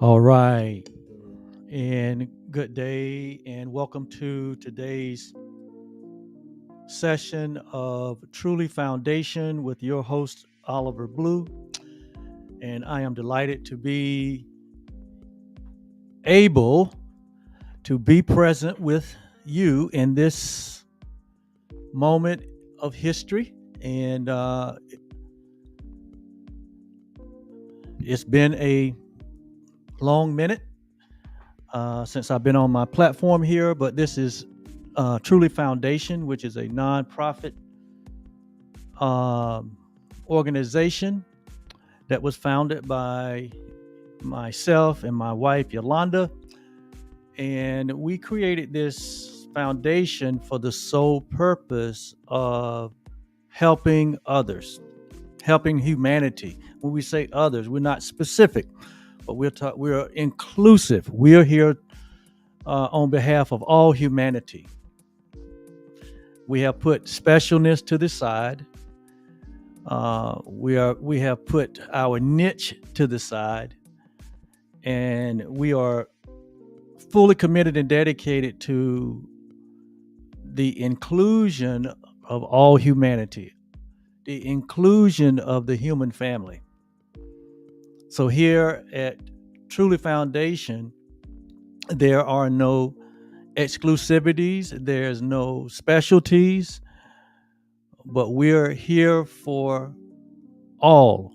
All right. And good day, and welcome to today's session of Truly Foundation with your host, Oliver Blue. And I am delighted to be able to be present with you in this moment of history. And it's been a long minute since I've been on my platform here, but this is Truly Foundation, which is a nonprofit um, organization that was founded by myself and my wife, Yolanda. And we created this foundation for the sole purpose of helping others, helping humanity. When we say others, we're not specific, but we're inclusive. We're here on behalf of all humanity. We have put specialness to the side. We have put our niche to the side, and we are fully committed and dedicated to the inclusion of all humanity, the inclusion of the human family. So here at Truly Foundation, there are no exclusivities, there's no specialties, but we're here for all,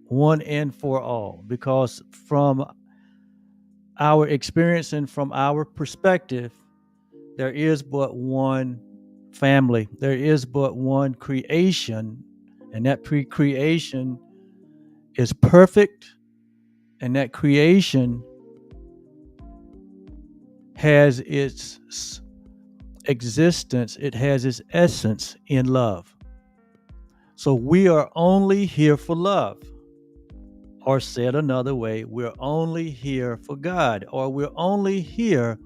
one and for all, because from our experience and from our perspective, there is but one family, there is but one creation, and that creation is perfect, and that creation has its existence, it has its essence in love. So we are only here for love. Or said another way, we're only here for God, or we're only here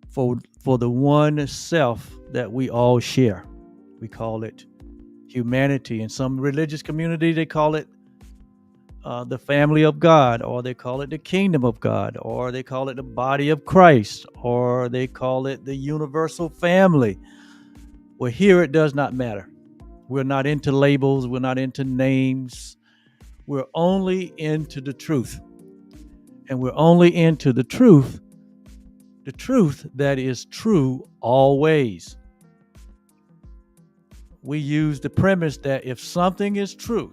for the one self that we all share. We call it humanity. In some religious community, they call it the family of God, or they call it the kingdom of God, or they call it the body of Christ, or they call it the universal family. Well, here it does not matter. We're not into labels, we're not into names. We're only into the truth. And we're only into the truth that is true always. We use the premise that if something is true,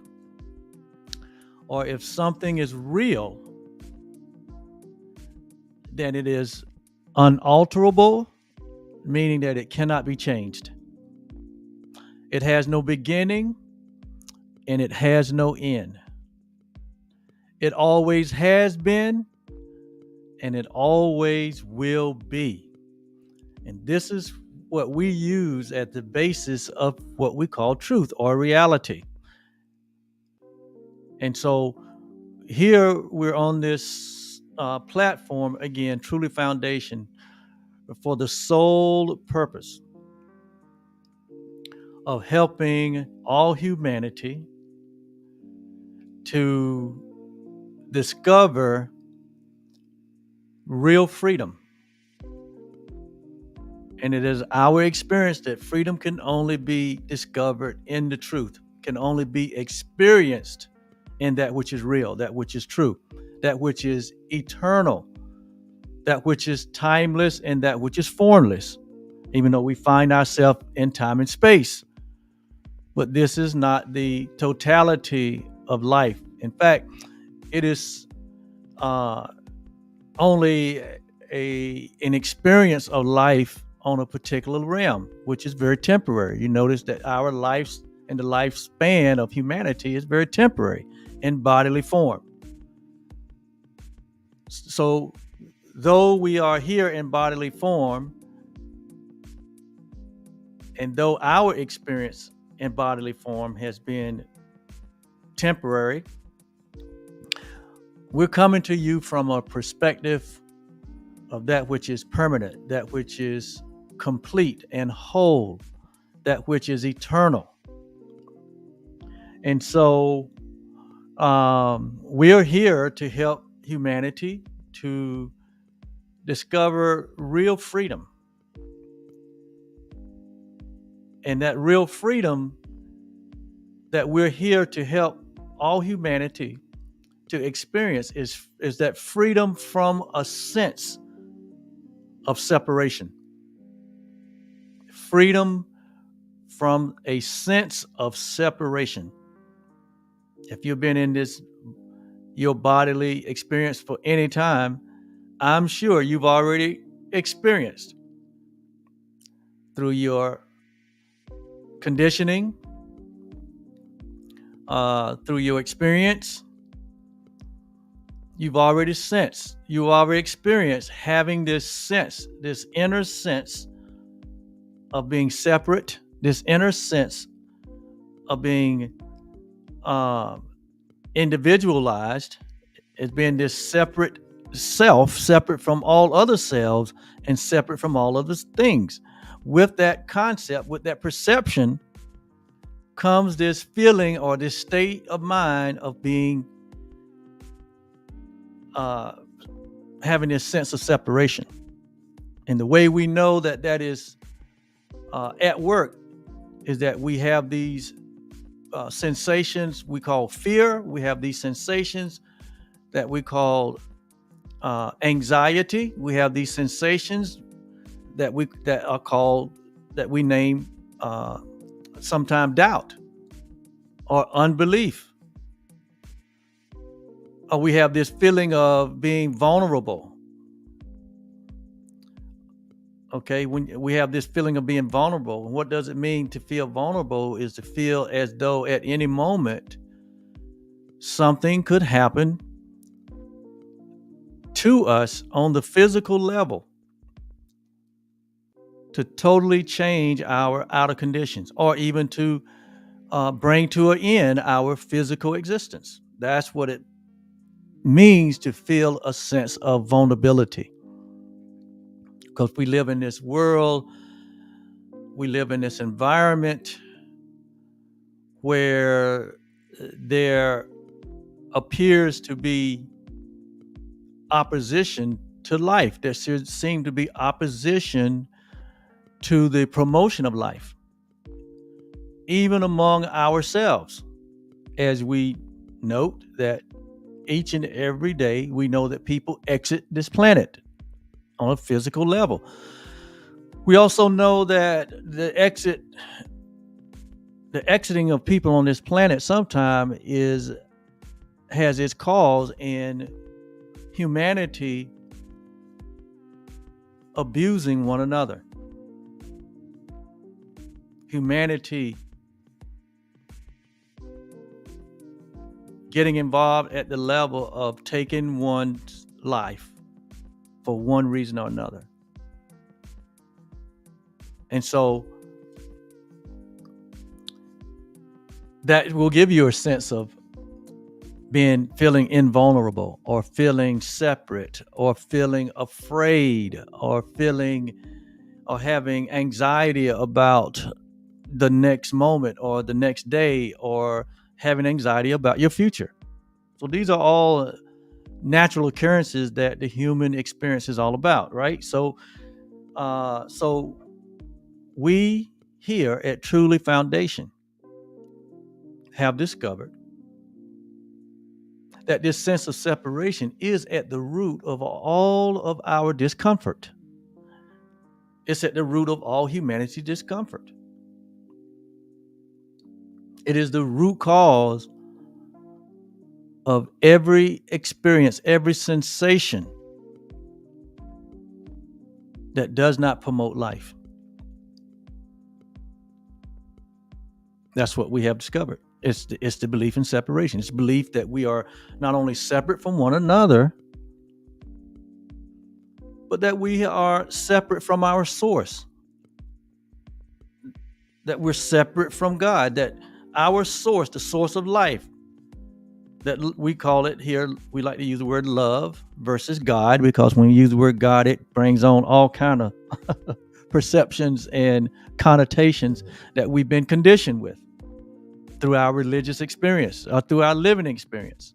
or if something is real, then it is unalterable, meaning that it cannot be changed. It has no beginning and it has no end. It always has been and it always will be. And this is what we use at the basis of what we call truth or reality. And so here we're on this platform again, Truly Foundation, for the sole purpose of helping all humanity to discover real freedom. And it is our experience that freedom can only be discovered in the truth, can only be experienced in that which is real, that which is true, that which is eternal, that which is timeless, and that which is formless, even though we find ourselves in time and space. But this is not the totality of life. In fact, it is only an experience of life on a particular realm, which is very temporary. You notice that our lives and the lifespan of humanity is very temporary in bodily form. So, though we are here in bodily form, and though our experience in bodily form has been temporary, we're coming to you from a perspective of that which is permanent, that which is complete and whole, that which is eternal. And so We are here to help humanity to discover real freedom. And that real freedom that we're here to help all humanity to experience is that freedom from a sense of separation. Freedom from a sense of separation. If you've been in your bodily experience for any time, I'm sure you've already experienced through your conditioning, through your experience, you've already experienced having this sense, this inner sense of being separate, this inner sense of being individualized, as being this separate self, separate from all other selves and separate from all other things. With that concept, with that perception, comes this feeling or this state of mind of being having this sense of separation. And the way we know that is at work is that we have these sensations we call fear. We have these sensations that we call anxiety. We have these sensations that we name sometimes doubt or unbelief. Or we have this feeling of being vulnerable. Okay, when we have this feeling of being vulnerable, and what does it mean to feel vulnerable is to feel as though at any moment something could happen to us on the physical level to totally change our outer conditions, or even to bring to an end our physical existence. That's what it means to feel a sense of vulnerability. Because we live in this world, we live in this environment where there appears to be opposition to life. There should seem to be opposition to the promotion of life, even among ourselves, as we note that each and every day we know that people exit this planet on a physical level. We also know that the exiting of people on this planet sometime has its cause in humanity abusing one another. Humanity getting involved at the level of taking one's life for one reason or another. And so that will give you a sense of feeling invulnerable, or feeling separate, or feeling afraid, or having anxiety about the next moment or the next day, or having anxiety about your future. So these are all natural occurrences that the human experience is all about, right? So we here at Truly Foundation have discovered that this sense of separation is at the root of all of our discomfort. It's at the root of all humanity's discomfort. It is the root cause of every experience, every sensation that does not promote life. That's what we have discovered. It's the belief in separation. It's the belief that we are not only separate from one another, but that we are separate from our source. That we're separate from God. That our source, the source of life, that we call it here, we like to use the word love versus God, because when you use the word God, it brings on all kind of perceptions and connotations that we've been conditioned with. through our religious experience or through our living experience.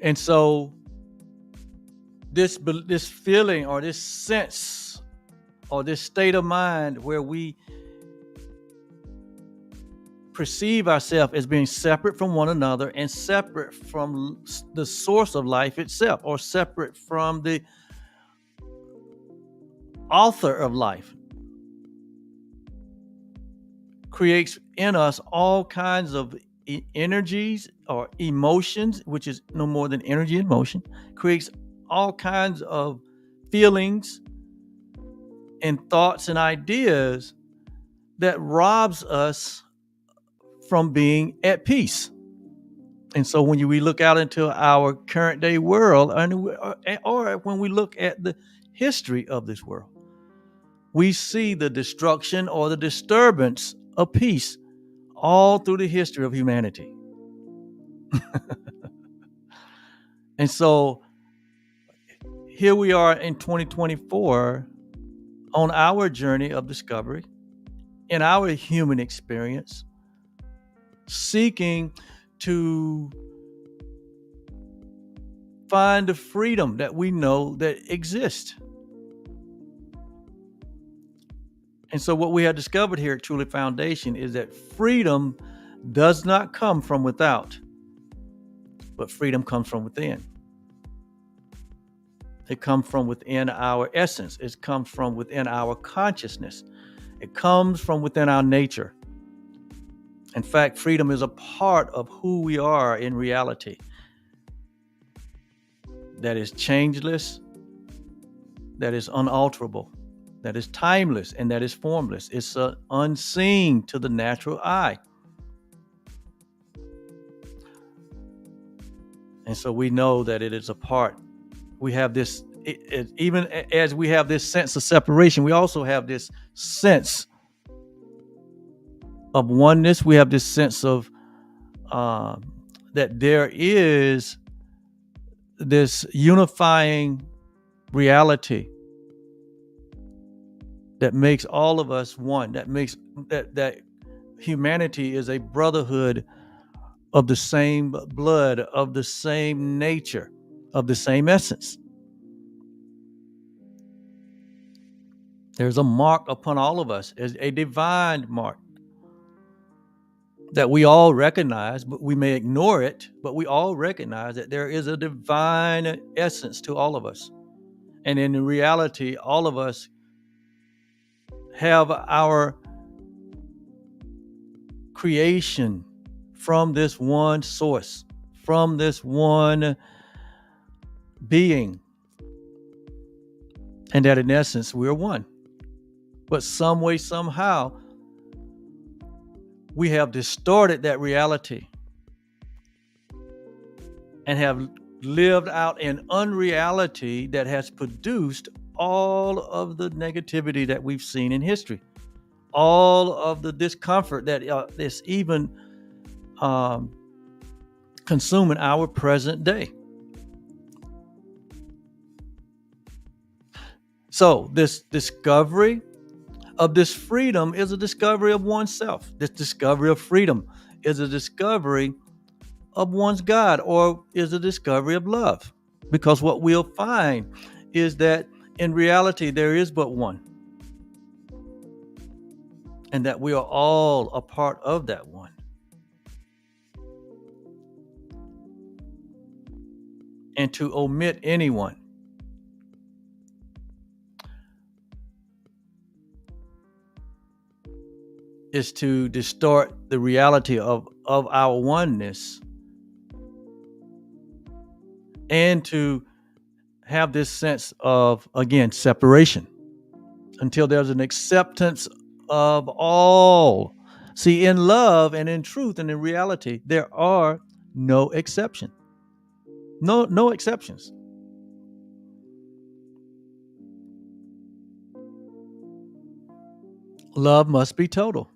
And so this feeling or this sense or this state of mind where we perceive ourselves as being separate from one another and separate from the source of life itself, or separate from the author of life, creates in us all kinds of energies or emotions, which is no more than energy and motion, creates all kinds of feelings and thoughts and ideas that robs us from being at peace. And so when we look out into our current day world, or when we look at the history of this world, we see the destruction or the disturbance of peace all through the history of humanity. And so here we are in 2024 on our journey of discovery, in our human experience, seeking to find the freedom that we know that exists. And so what we have discovered here at Truly Foundation is that freedom does not come from without, but freedom comes from within. It comes from within our essence. It comes from within our consciousness. It comes from within our nature. In fact, freedom is a part of who we are in reality. That is changeless, that is unalterable, that is timeless, and that is formless. It's unseen to the natural eye. And so we know that it is a part. We have this, even as we have this sense of separation, we also have this sense of oneness. We have this sense of that there is this unifying reality that makes all of us one, that makes that humanity is a brotherhood of the same blood, of the same nature, of the same essence. There's a mark upon all of us, as a divine mark that we all recognize, but we may ignore it, but we all recognize that there is a divine essence to all of us. And in reality, all of us have our creation from this one source, from this one being, and that in essence, we're one. But some way, somehow, we have distorted that reality and have lived out an unreality that has produced all of the negativity that we've seen in history, all of the discomfort that is even consuming our present day. So this discovery of this freedom is a discovery of oneself. This discovery of freedom is a discovery of one's God, or is a discovery of love. Because what we'll find is that in reality, there is but one. And that we are all a part of that one. And to omit anyone is to distort the reality of our oneness, and to have this sense of, again, separation until there's an acceptance of all. See, in love and in truth and in reality, there are no exceptions. No exceptions. Love must be total.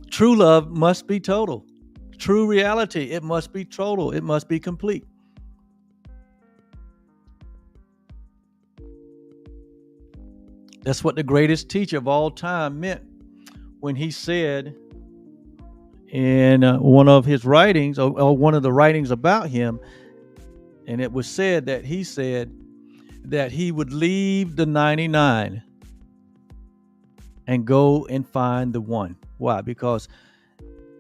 True love must be total. True reality, it must be total. It must be complete. That's what the greatest teacher of all time meant when he said in one of his writings, or one of the writings about him, and it was said that he said that he would leave the 99 and go and find the one. Why? Because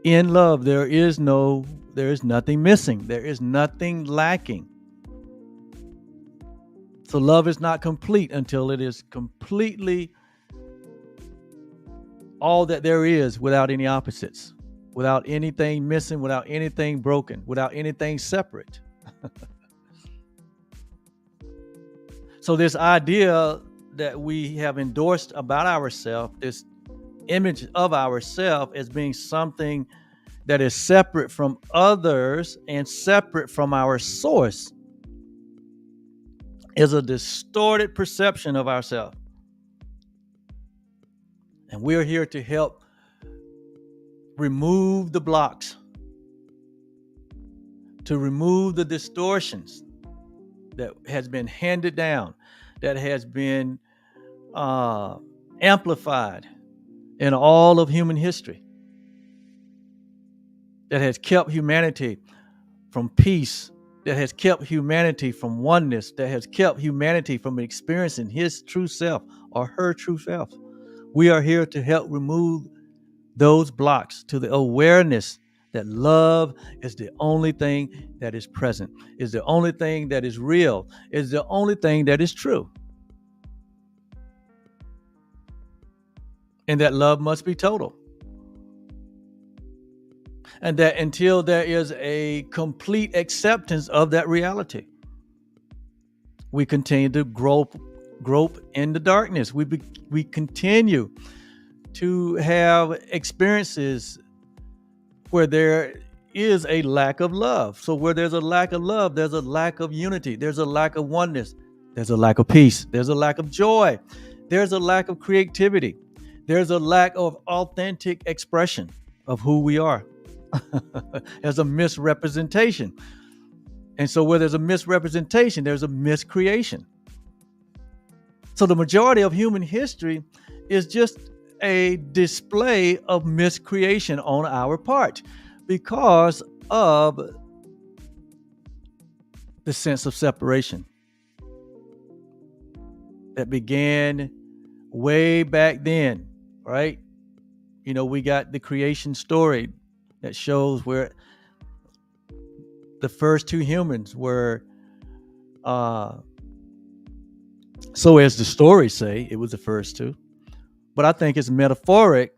in love there is nothing missing, there is nothing lacking. So love is not complete until it is completely all that there is, without any opposites, without anything missing, without anything broken, without anything separate. So this idea that we have endorsed about ourselves, this image of ourselves as being something that is separate from others and separate from our source, is a distorted perception of ourselves. And we're here to help remove the blocks, to remove the distortions that has been handed down, that has been amplified in all of human history, that has kept humanity from peace, that has kept humanity from oneness, that has kept humanity from experiencing his true self or her true self. We are here to help remove those blocks to the awareness that love is the only thing that is present, is the only thing that is real, is the only thing that is true. And that love must be total. And that until there is a complete acceptance of that reality, we continue to grope in the darkness. We continue to have experiences where there is a lack of love. So where there's a lack of love, there's a lack of unity, there's a lack of oneness, there's a lack of peace, there's a lack of joy, there's a lack of creativity, there's a lack of authentic expression of who we are. There's a misrepresentation. And so where there's a misrepresentation, there's a miscreation. So the majority of human history is just a display of miscreation on our part because of the sense of separation that began way back then, right? You know, we got the creation story that shows where the first two humans were, so as the stories say, it was the first two. But I think it's metaphoric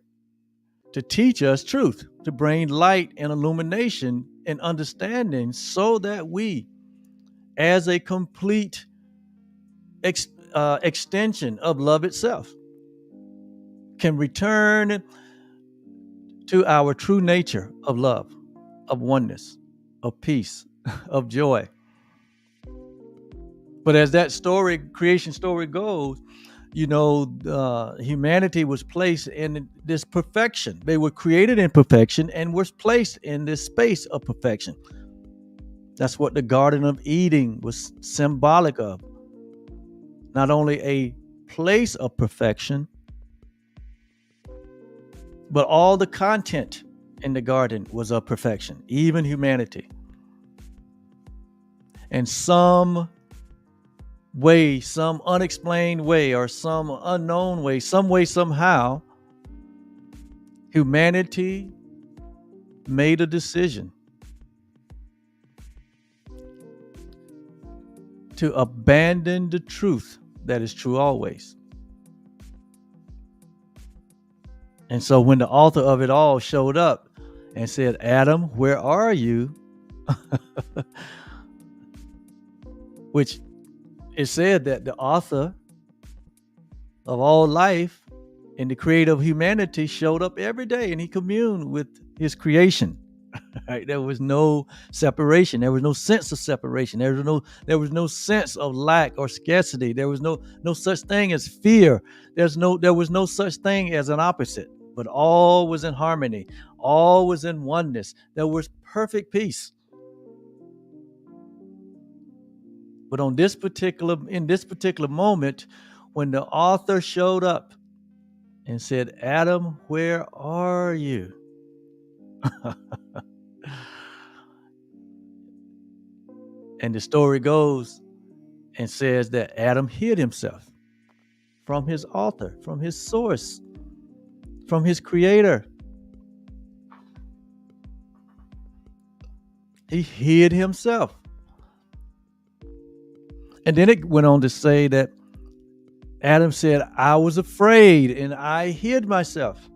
to teach us truth, to bring light and illumination and understanding so that we, as a complete extension of love itself, can return to our true nature of love, of oneness, of peace, of joy. But as that story, creation story goes, you know, humanity was placed in this perfection. They were created in perfection and was placed in this space of perfection. That's what the Garden of Eden was symbolic of. Not only a place of perfection, but all the content in the garden was of perfection, even humanity. And some way, some unexplained way, or some unknown way, somehow, humanity made a decision to abandon the truth that is true always. And so when the author of it all showed up and said, Adam, where are you? Which it said that the author of all life and the creator of humanity showed up every day and he communed with his creation. Right? There was no separation. There was no sense of separation. There was no sense of lack or scarcity. There was no such thing as fear. There was no such thing as an opposite, but all was in harmony. All was in oneness. There was perfect peace. But in this particular moment, when the author showed up and said, Adam, where are you? And the story goes and says that Adam hid himself from his author, from his source, from his creator. He hid himself. And then it went on to say that Adam said, I was afraid and I hid myself.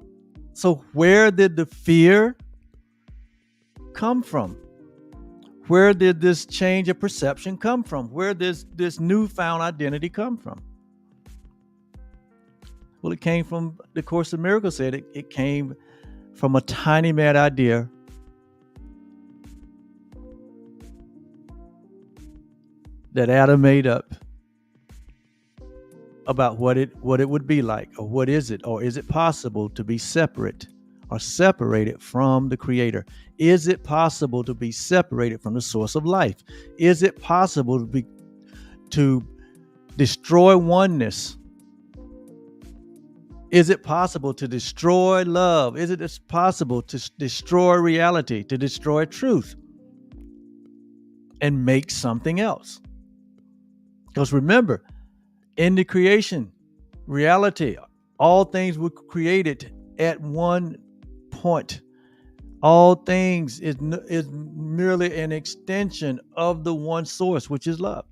So where did the fear come from? Where did this change of perception come from? Where does this newfound identity come from? Well, it came from, the Course in Miracles said it came from a tiny mad idea that Adam made up about what it would be like, or what is it, or is it possible to be separate or separated from the Creator? Is it possible to be separated from the source of life? Is it possible to destroy oneness? Is it possible to destroy love? Is it possible to destroy reality, to destroy truth and make something else? Because remember, in the creation, reality, all things were created at one point. All things is merely an extension of the one source, which is love.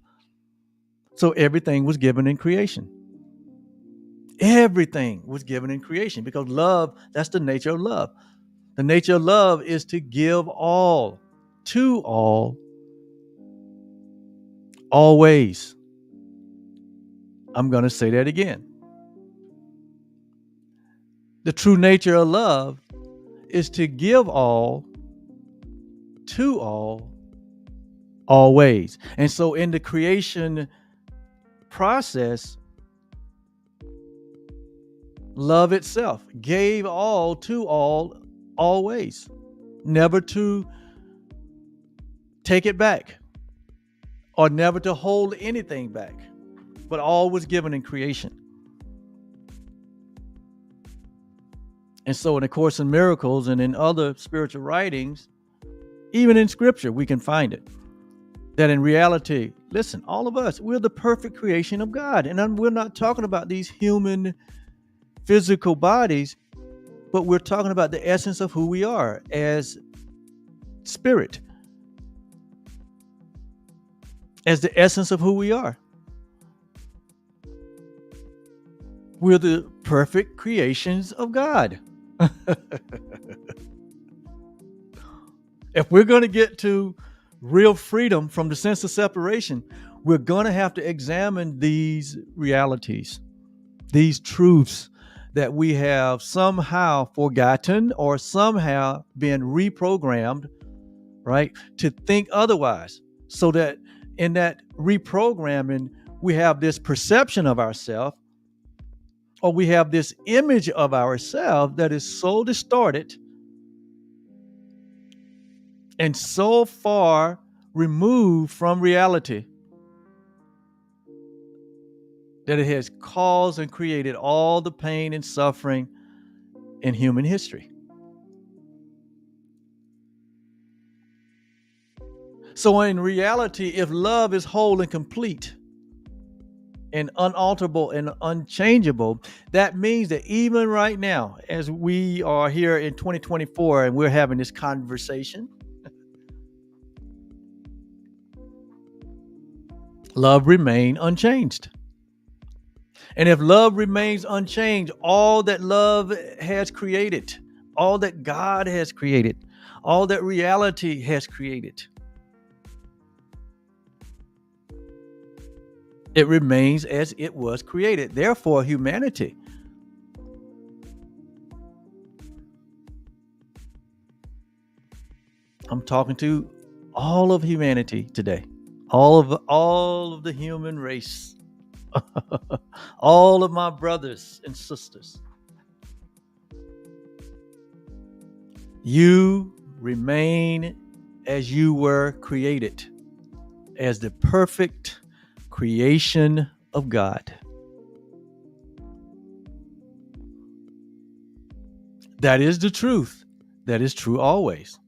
So everything was given in creation. Everything was given in creation because love, that's the nature of love. The nature of love is to give all, to all, always. I'm going to say that again. The true nature of love is to give all, to all, always. And so in the creation process, love itself gave all to all, always. Never to take it back or never to hold anything back, but all was given in creation. And so in the Course in Miracles and in other spiritual writings, even in scripture, we can find it. That in reality, listen, all of us, we're the perfect creation of God. And we're not talking about these human physical bodies, but we're talking about the essence of who we are as spirit, as the essence of who we are. We're the perfect creations of God. If we're going to get to real freedom from the sense of separation, we're going to have to examine these realities, these truths that we have somehow forgotten or somehow been reprogrammed, right, to think otherwise. So that in that reprogramming, we have this perception of ourselves, or we have this image of ourselves that is so distorted and so far removed from reality that it has caused and created all the pain and suffering in human history. So in reality, if love is whole and complete and unalterable and unchangeable, that means that even right now, as we are here in 2024 and we're having this conversation, love remains unchanged. And if love remains unchanged, all that love has created, all that God has created, all that reality has created, it remains as it was created. Therefore, humanity, I'm talking to all of humanity today, all of the human race, all of my brothers and sisters. You remain as you were created, as the perfect creation of God. That is the truth. That is true always.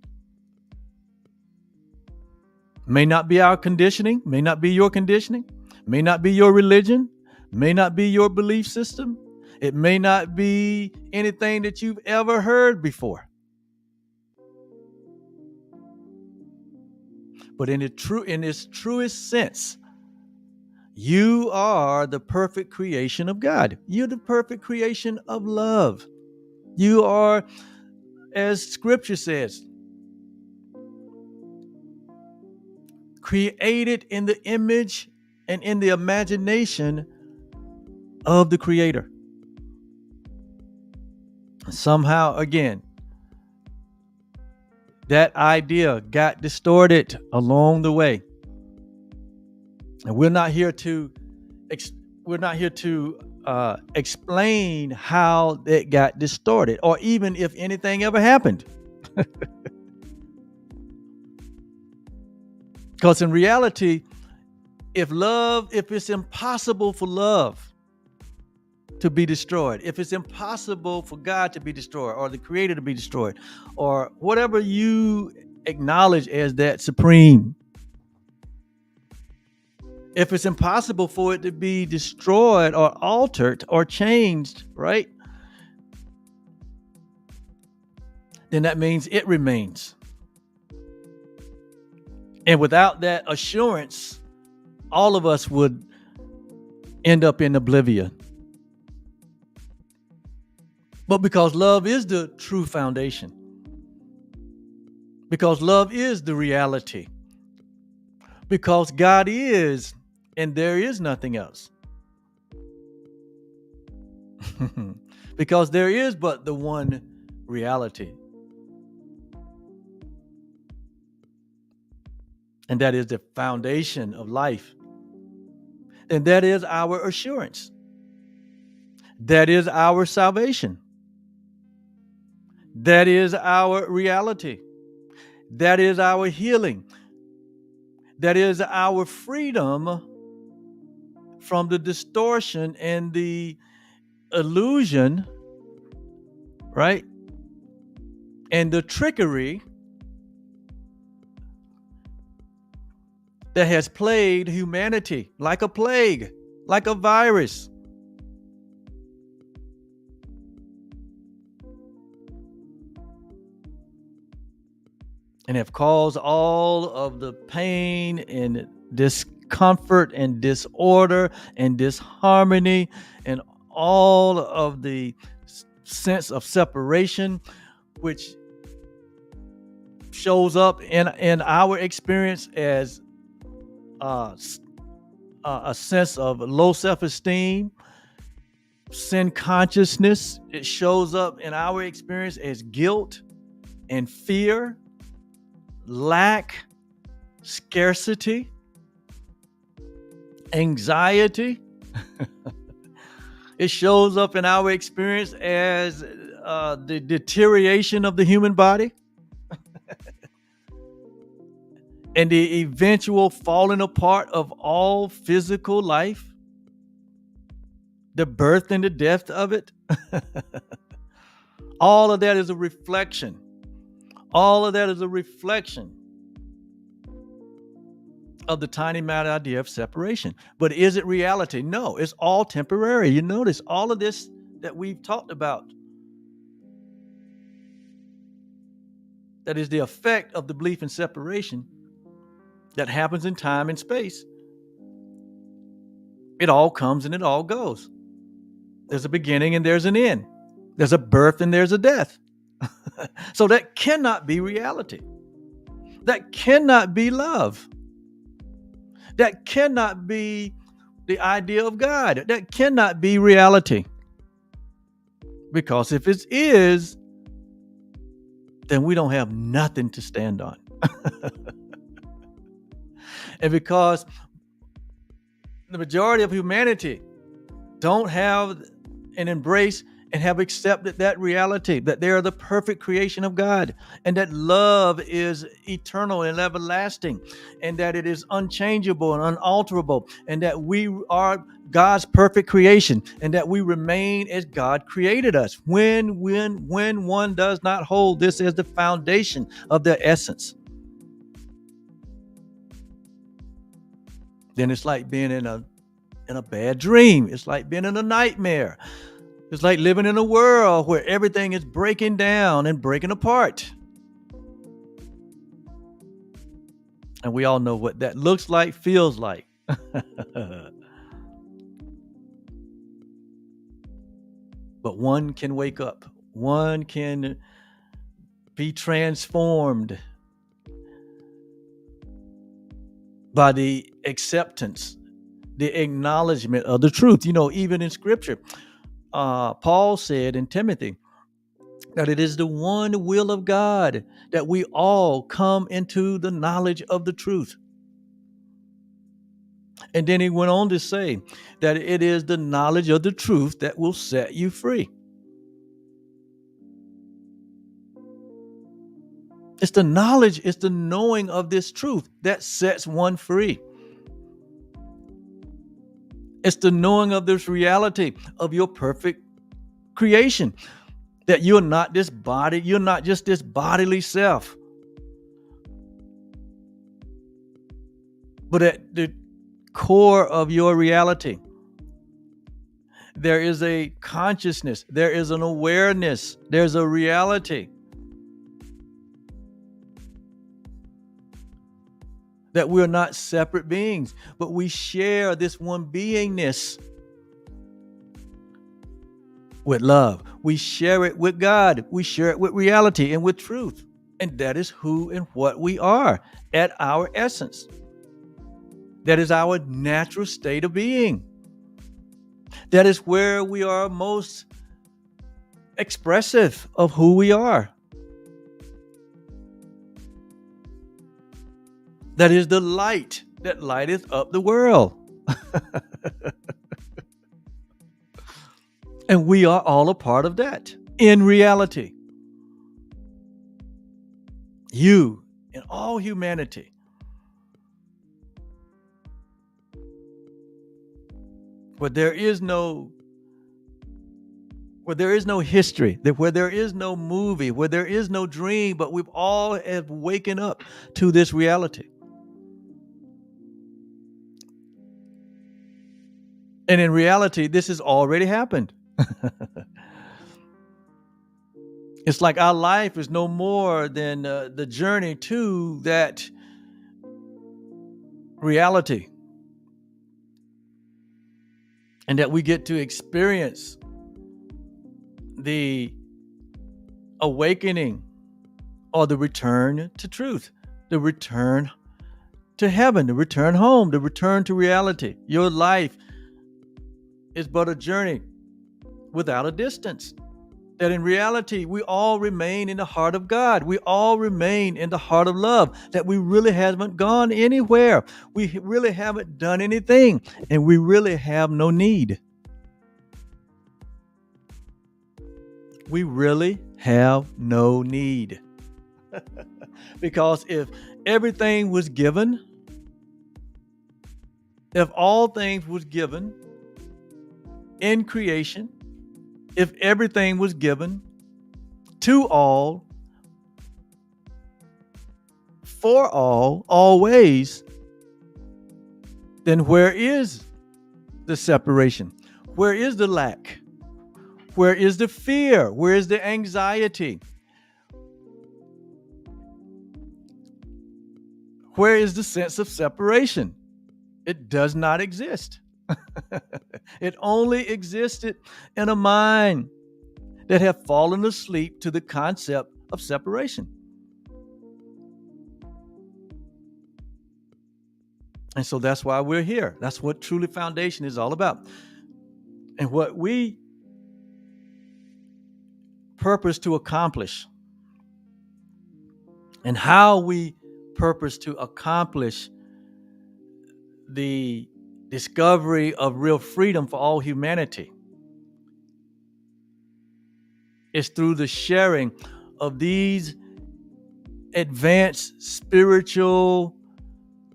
May not be our conditioning, may not be your conditioning, may not be your religion, may not be your belief system. It may not be anything that you've ever heard before. But in its truest sense, you are the perfect creation of God. You're the perfect creation of love. You are, as scripture says, created in the image and in the imagination of the Creator. Somehow, again, that idea got distorted along the way. And we're not here to explain how it got distorted, or even if anything ever happened. Because in reality, if it's impossible for love to be destroyed, if it's impossible for God to be destroyed, or the Creator to be destroyed, or whatever you acknowledge as that supreme, if it's impossible for it to be destroyed or altered or changed, right? Then that means it remains. And without that assurance, all of us would end up in oblivion. But because love is the true foundation, because love is the reality, because God is, and there is nothing else. Because there is but the one reality. And that is the foundation of life. And that is our assurance. That is our salvation. That is our reality. That is our healing. That is our freedom from the distortion and the illusion, right? And the trickery that has plagued humanity like a plague, like a virus. And have caused all of the pain and discomfort and disorder and disharmony and all of the sense of separation, which shows up in our experience as a sense of low self-esteem, sin consciousness. It shows up in our experience as guilt and fear, lack, scarcity, anxiety. It shows up in our experience as the deterioration of the human body and the eventual falling apart of all physical life, the birth and the death of it. All of that is a reflection. All of that is a reflection of the tiny mad idea of separation. But is it reality? No, it's all temporary. You notice all of this that we've talked about, that is the effect of the belief in separation that happens in time and space. It all comes and it all goes. There's a beginning and there's an end. There's a birth and there's a death. So that cannot be reality. That cannot be love. That cannot be the idea of God. That cannot be reality. Because if it is, then we don't have nothing to stand on. And because the majority of humanity don't have and embrace and have accepted that reality that they are the perfect creation of God, and that love is eternal and everlasting, and that it is unchangeable and unalterable, and that we are God's perfect creation, and that we remain as God created us. When one does not hold this as the foundation of their essence, then it's like being in a bad dream. It's like being in a nightmare. It's like living in a world where everything is breaking down and breaking apart. And we all know what that looks like, feels like. But one can wake up. One can be transformed by the acceptance, the acknowledgement of the truth. Even in scripture, Paul said in Timothy that it is the one will of God that we all come into the knowledge of the truth. And then he went on to say that it is the knowledge of the truth that will set you free. It's the knowledge, it's the knowing of this truth that sets one free. It's the knowing of this reality of your perfect creation, that you're not this body, you're not just this bodily self, but at the core of your reality, there is a consciousness, there is an awareness, there's a reality that we're not separate beings, but we share this one beingness with love. We share it with God. We share it with reality and with truth. And that is who and what we are at our essence. That is our natural state of being. That is where we are most expressive of who we are. That is the light that lighteth up the world. And we are all a part of that in reality. You and all humanity. Where there is no history, where there is no movie, where there is no dream, but we've all have waken up to this reality. And in reality, this has already happened. It's like our life is no more than the journey to that reality. And that we get to experience the awakening or the return to truth, the return to heaven, the return home, the return to reality. Your life is but a journey without a distance. That in reality, we all remain in the heart of God. We all remain in the heart of love. That we really haven't gone anywhere. We really haven't done anything. And we really have no need. We really have no need. Because if everything was given, if all things was given in creation, if everything was given to all, for all, always, then where is the separation? Where is the lack? Where is the fear? Where is the anxiety? Where is the sense of separation? It does not exist. It only existed in a mind that have fallen asleep to the concept of separation. And so that's why we're here. That's what Truly Foundation is all about. And what we purpose to accomplish, and how we purpose to accomplish the discovery of real freedom for all humanity, It's through the sharing of these advanced spiritual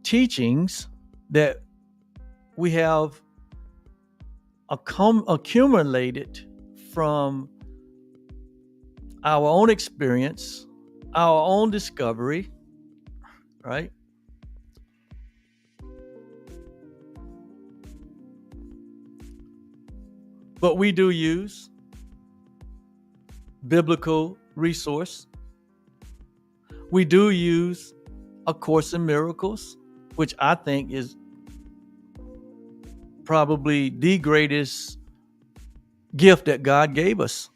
teachings that we have accumulated from our own experience, our own discovery, right? But we do use biblical resource. We do use A Course in Miracles, which I think is probably the greatest gift that God gave us.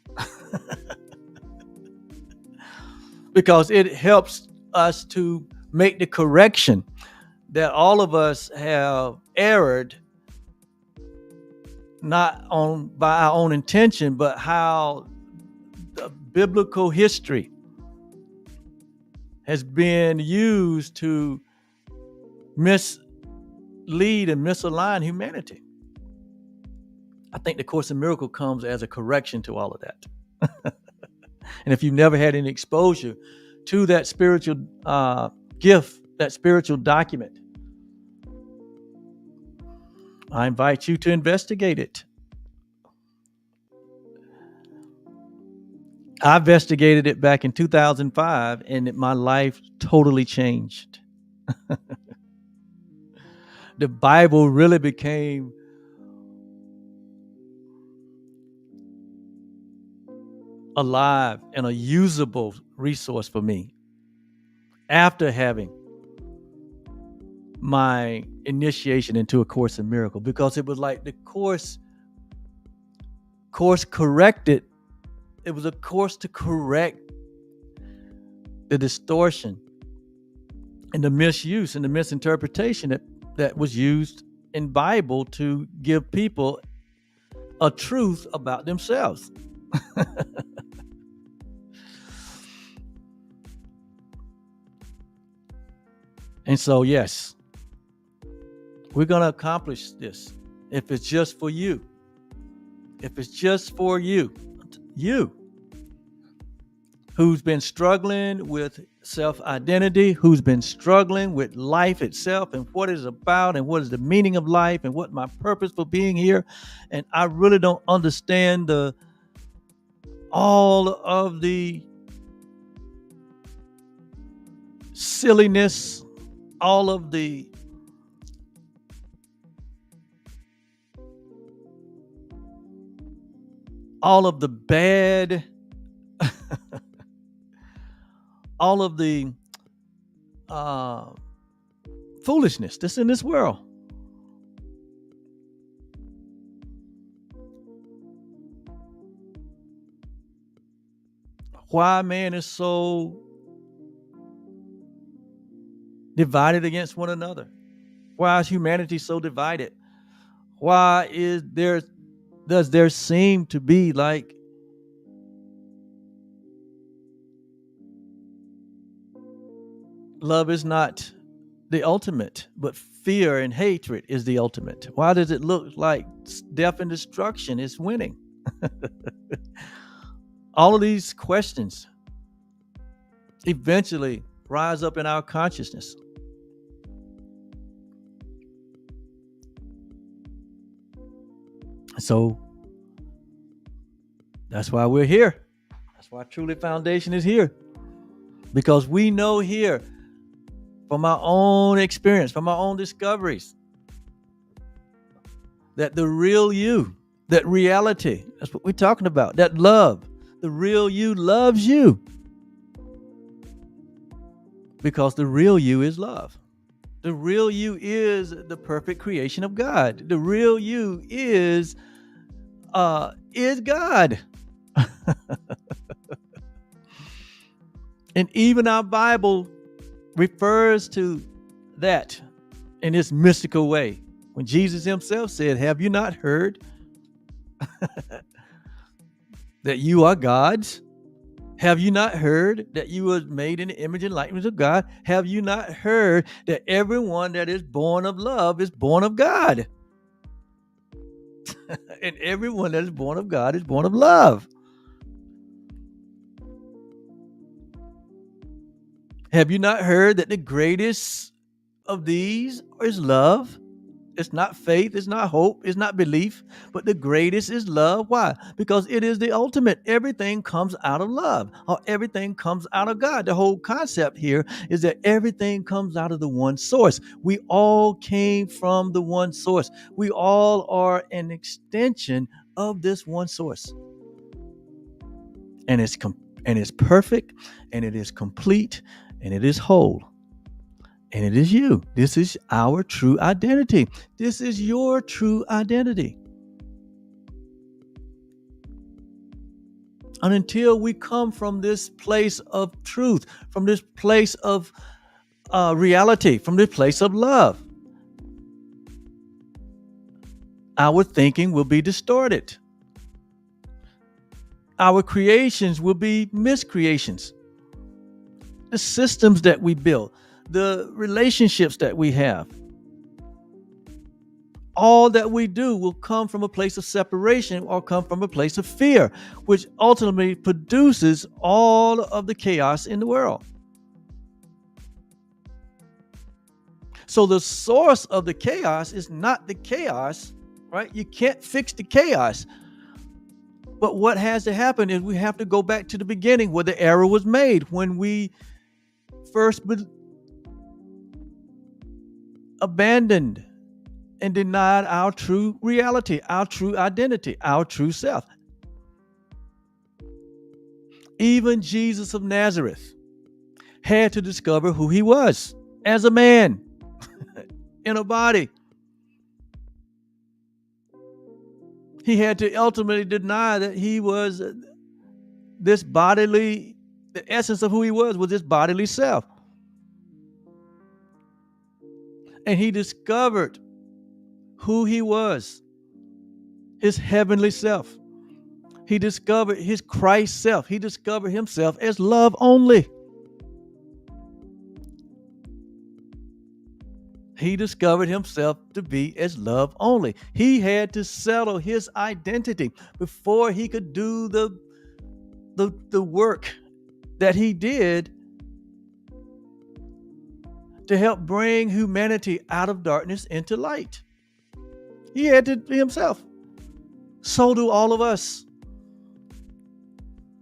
Because it helps us to make the correction that all of us have erred, not on by our own intention, but how the biblical history has been used to mislead and misalign humanity. I think the Course in Miracles comes as a correction to all of that. And if you've never had any exposure to that spiritual gift, that spiritual document, I invite you to investigate it. I investigated it back in 2005, and my life totally changed. The Bible really became alive and a usable resource for me after having my initiation into A Course in Miracles, because it was like the course corrected. It was a course to correct the distortion and the misuse and the misinterpretation that was used in Bible to give people a truth about themselves. And so, yes, we're going to accomplish this. If it's just for you, if it's just for you who's been struggling with self-identity, who's been struggling with life itself and what it's about and what is the meaning of life and what my purpose for being here. And I really don't understand all of the silliness, all of the bad, all of the foolishness that's in this world. Why man is so divided against one another? Why is humanity so divided? Why does there seem to be like love is not the ultimate, but fear and hatred is the ultimate? Why does it look like death and destruction is winning? All of these questions eventually rise up in our consciousness. So that's why we're here. That's why Truly Foundation is here. Because we know here from our own experience, from our own discoveries, that the real you, that reality, that's what we're talking about, that love, the real you loves you. Because the real you is love. The real you is the perfect creation of God. The real you is God. And even our Bible refers to that in this mystical way. When Jesus himself said, "Have you not heard that you are God's? Have you not heard that you were made in the image and likeness of God? Have you not heard that everyone that is born of love is born of God? And everyone that is born of God is born of love." Have you not heard that the greatest of these is love? It's not faith, it's not hope, it's not belief, but the greatest is love. Why? Because it is the ultimate. Everything comes out of love, or everything comes out of God. The whole concept here is that everything comes out of the one source. We all came from the one source. We all are an extension of this one source. And it's perfect, and it is complete, and it is whole. And it is you. This is our true identity. This is your true identity. And until we come from this place of truth, from this place of reality, from this place of love, our thinking will be distorted. Our creations will be miscreations. The systems that we build, the relationships that we have, all that we do will come from a place of separation or come from a place of fear, which ultimately produces all of the chaos in the world. So the source of the chaos is not the chaos, right? You can't fix the chaos. But what has to happen is we have to go back to the beginning where the error was made, when we first abandoned and denied our true reality, our true identity, our true self. Even Jesus of Nazareth had to discover who he was as a man in a body. He had to ultimately deny that he was this bodily, the essence of who he was this bodily self. And he discovered who he was, his heavenly self. He discovered his Christ self. He discovered himself as love only. He discovered himself to be as love only. He had to settle his identity before he could do the work that he did to help bring humanity out of darkness into light. He had to be himself. So do all of us.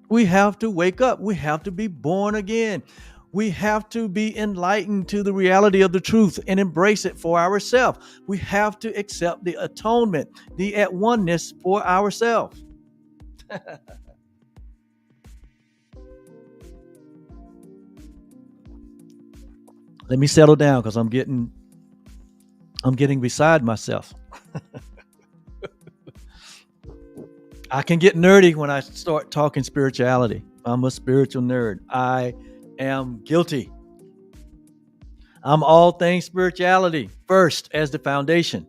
We have to wake up. We have to be born again. We have to be enlightened to the reality of the truth and embrace it for ourselves. We have to accept the atonement, the at oneness for ourselves. Let me settle down because I'm getting beside myself. I can get nerdy when I start talking spirituality. I'm a spiritual nerd. I am guilty. I'm all things spirituality first as the foundation.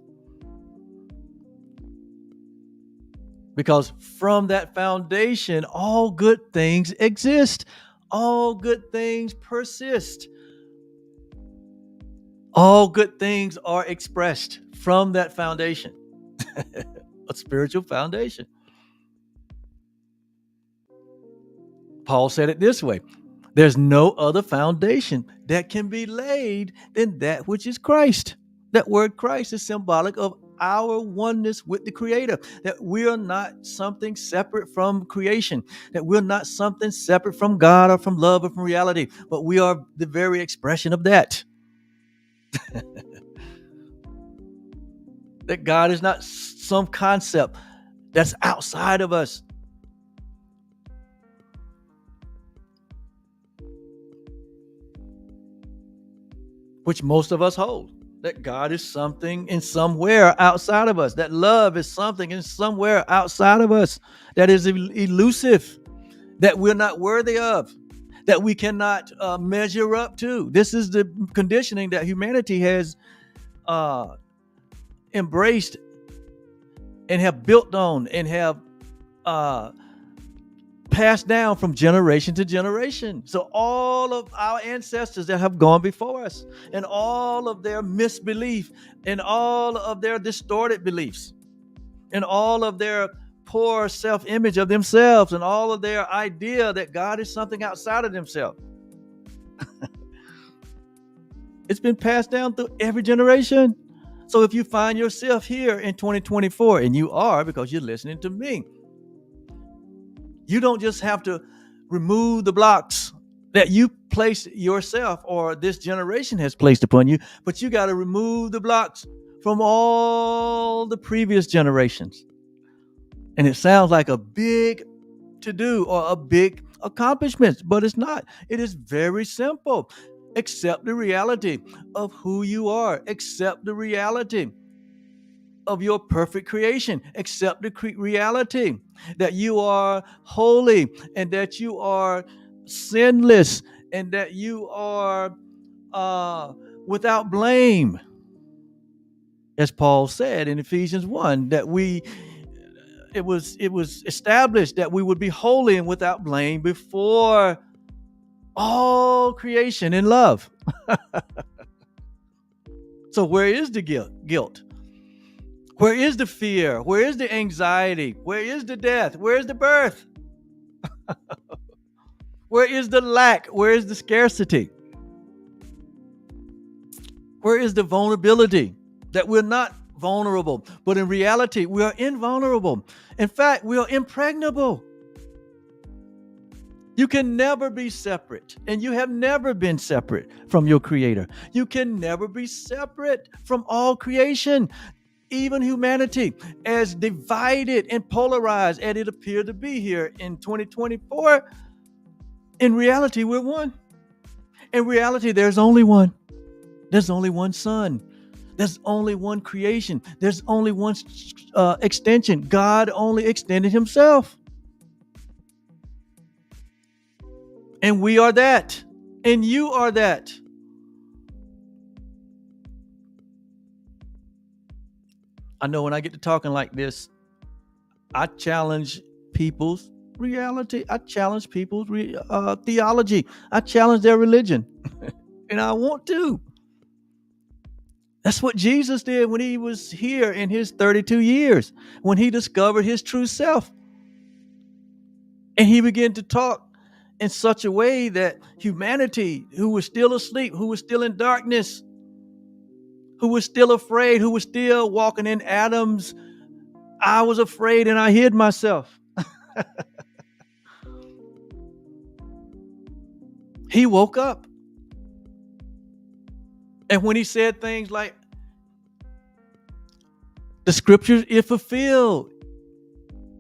Because from that foundation, all good things exist. All good things persist. All good things are expressed from that foundation, a spiritual foundation. Paul said it this way: there's no other foundation that can be laid than that which is Christ. That word Christ is symbolic of our oneness with the Creator, that we are not something separate from creation, that we're not something separate from God or from love or from reality, but we are the very expression of that. That God is not some concept that's outside of us. Which most of us hold. That God is something and somewhere outside of us. That love is something and somewhere outside of us. That is elusive. That we're not worthy of. That we cannot measure up to. This is the conditioning that humanity has embraced and have built on and have passed down from generation to generation. So all of our ancestors that have gone before us, and all of their misbelief, and all of their distorted beliefs, and all of their poor self-image of themselves, and all of their idea that God is something outside of themselves. It's been passed down through every generation. So if you find yourself here in 2024, and you are because you're listening to me, you don't just have to remove the blocks that you place yourself or this generation has placed upon you, but you got to remove the blocks from all the previous generations. And it sounds like a big to do or a big accomplishment, but it's not. It is very simple. Accept the reality of who you are. Accept the reality of your perfect creation. Accept the reality that you are holy and that you are sinless and that you are without blame. As Paul said in Ephesians 1, that it was established that we would be holy and without blame before all creation in love. So where is the guilt? Where is the fear? Where is the anxiety? Where is the death? Where is the birth? Where is the lack? Where is the scarcity? Where is the vulnerability? That we're not vulnerable, but in reality, we are invulnerable. In fact, we are impregnable. You can never be separate, and you have never been separate from your Creator. You can never be separate from all creation. Even humanity, as divided and polarized as it appeared to be here in 2024, in reality, we're one. In reality, there's only one. There's only one Son. There's only one creation. There's only one extension. God only extended Himself. And we are that. And you are that. I know when I get to talking like this, I challenge people's reality. I challenge people's theology. I challenge their religion. And I want to. That's what Jesus did when He was here in His 32 years, when He discovered His true self. And He began to talk in such a way that humanity, who was still asleep, who was still in darkness, who was still afraid, who was still walking in Adam's, I was afraid and I hid myself. He woke up. And when He said things like, the scriptures is fulfilled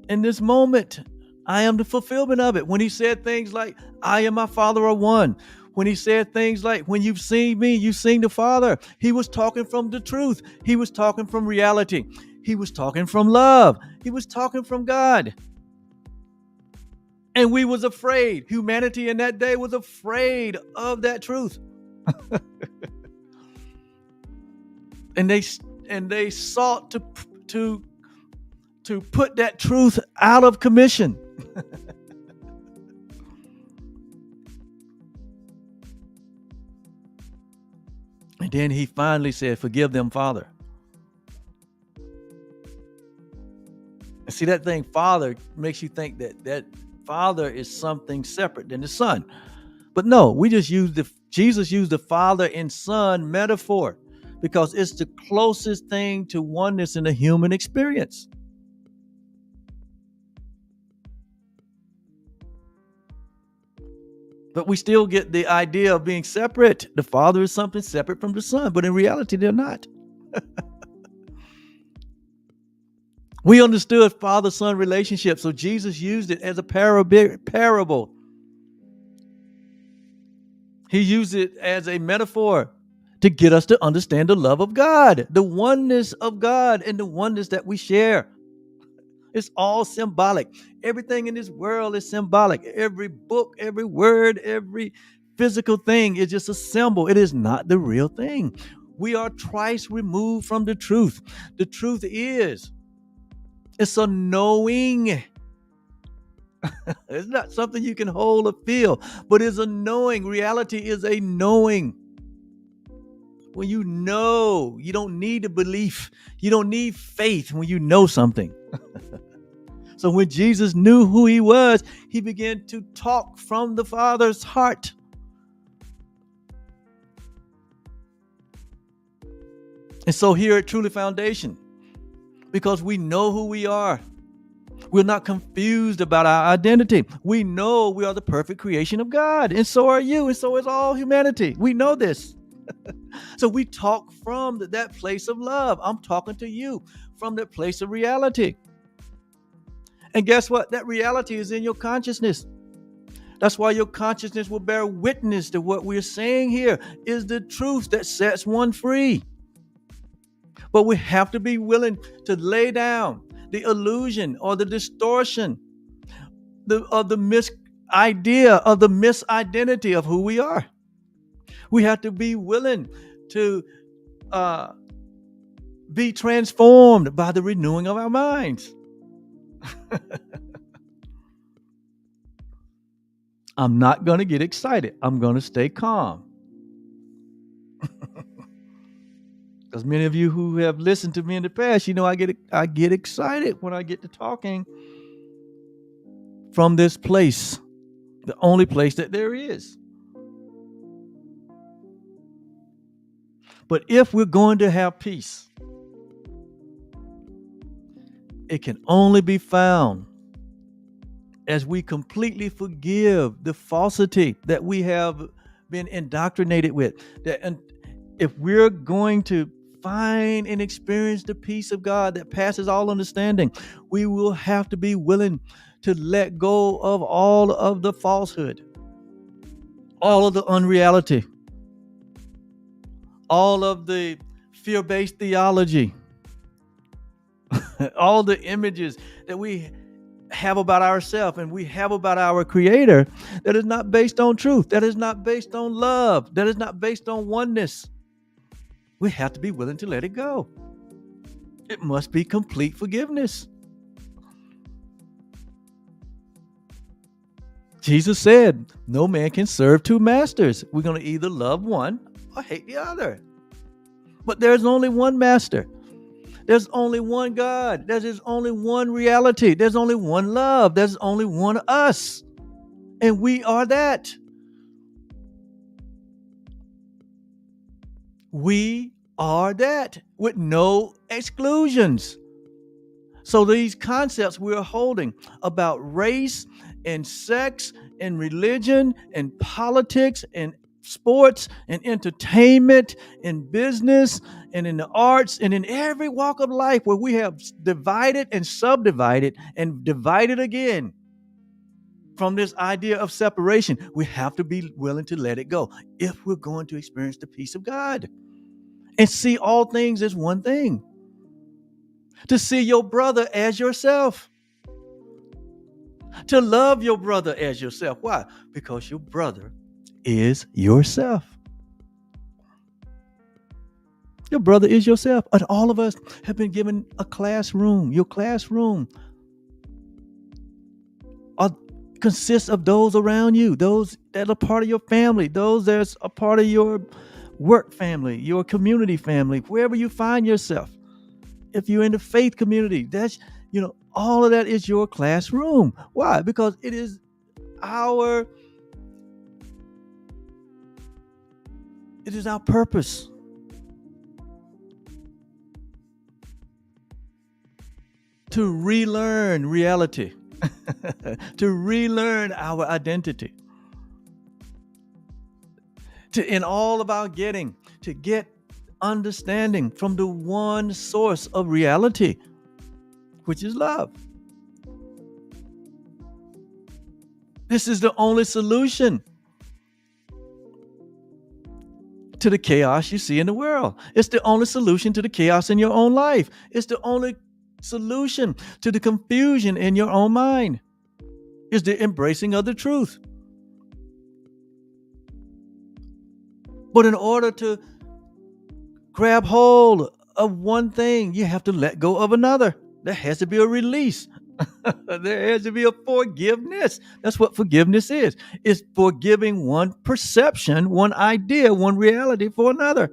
in this moment, I am the fulfillment of it. When He said things like, I and my Father are one. When He said things like, when you've seen me, you've seen the Father. He was talking from the truth. He was talking from reality. He was talking from love. He was talking from God. And we was afraid. Humanity in that day was afraid of that truth. And they sought to put that truth out of commission. And then He finally said, forgive them, Father. And see, that thing, Father, makes you think that Father is something separate than the Son. But no, Jesus used the Father and Son metaphor because it's the closest thing to oneness in the human experience. But we still get the idea of being separate. The Father is something separate from the Son, but in reality, they're not. We understood father-son relationship, so Jesus used it as a parable. He used it as a metaphor to get us to understand the love of God, the oneness of God, and the oneness that we share. It's all symbolic. Everything in this world is symbolic. Every book, every word, every physical thing is just a symbol. It is not the real thing. We are twice removed from the truth. The truth is, it's a knowing. It's not something you can hold or feel, but it's a knowing. Reality is a knowing. When you know, you don't need a belief. You don't need faith when you know something. So when Jesus knew who He was, He began to talk from the Father's heart. And so here at Truly Foundation, because we know who we are, we're not confused about our identity. We know we are the perfect creation of God, and so are you, and so is all humanity. We know this. So we talk from that place of love. I'm talking to you from that place of reality. And guess what? That reality is in your consciousness. That's why your consciousness will bear witness to what we're saying here is the truth that sets one free. But we have to be willing to lay down the illusion or the distortion of the misidea of the misidentity of who we are. We have to be willing to be transformed by the renewing of our minds. I'm not going to get excited. I'm going to stay calm. Because many of you who have listened to me in the past, you know, I get excited when I get to talking from this place, the only place that there is. But if we're going to have peace, it can only be found as we completely forgive the falsity that we have been indoctrinated with. And if we're going to find and experience the peace of God that passes all understanding, we will have to be willing to let go of all of the falsehood, all of the unreality, all of the fear-based theology, all the images that we have about ourselves and we have about our Creator that is not based on truth, that is not based on love, that is not based on oneness. We have to be willing to let it go. It must be complete forgiveness. Jesus said, no man can serve two masters. We're going to either love one or hate the other. But there's only one master. There's only one God. There's only one reality. There's only one love. There's only one us. And we are that. We are that with no exclusions. So these concepts we're holding about race and sex and religion and politics and sports and entertainment and business and in the arts and in every walk of life where we have divided and subdivided and divided again from this idea of separation, we have to be willing to let it go if we're going to experience the peace of God and see all things as one thing. To see your brother as yourself. To love your brother as yourself. Why? Because your brother is yourself. Your brother is yourself. And all of us have been given a classroom. Your classroom consists of those around you, those that are part of your family, those that's a part of your work family, your community family, wherever you find yourself. If you're in the faith community, that's, all of that is your classroom. Why? Because it is our purpose to relearn reality, to relearn our identity, in all of our getting, to get understanding from the one source of reality, which is love. This is the only solution to the chaos you see in the world. It's the only solution to the chaos in your own life. It's the only solution to the confusion in your own mind. It's the embracing of the truth. But in order to grab hold of one thing, you have to let go of another. There has to be a release. There has to be a forgiveness. That's what forgiveness is. It's forgiving one perception, one idea, one reality for another.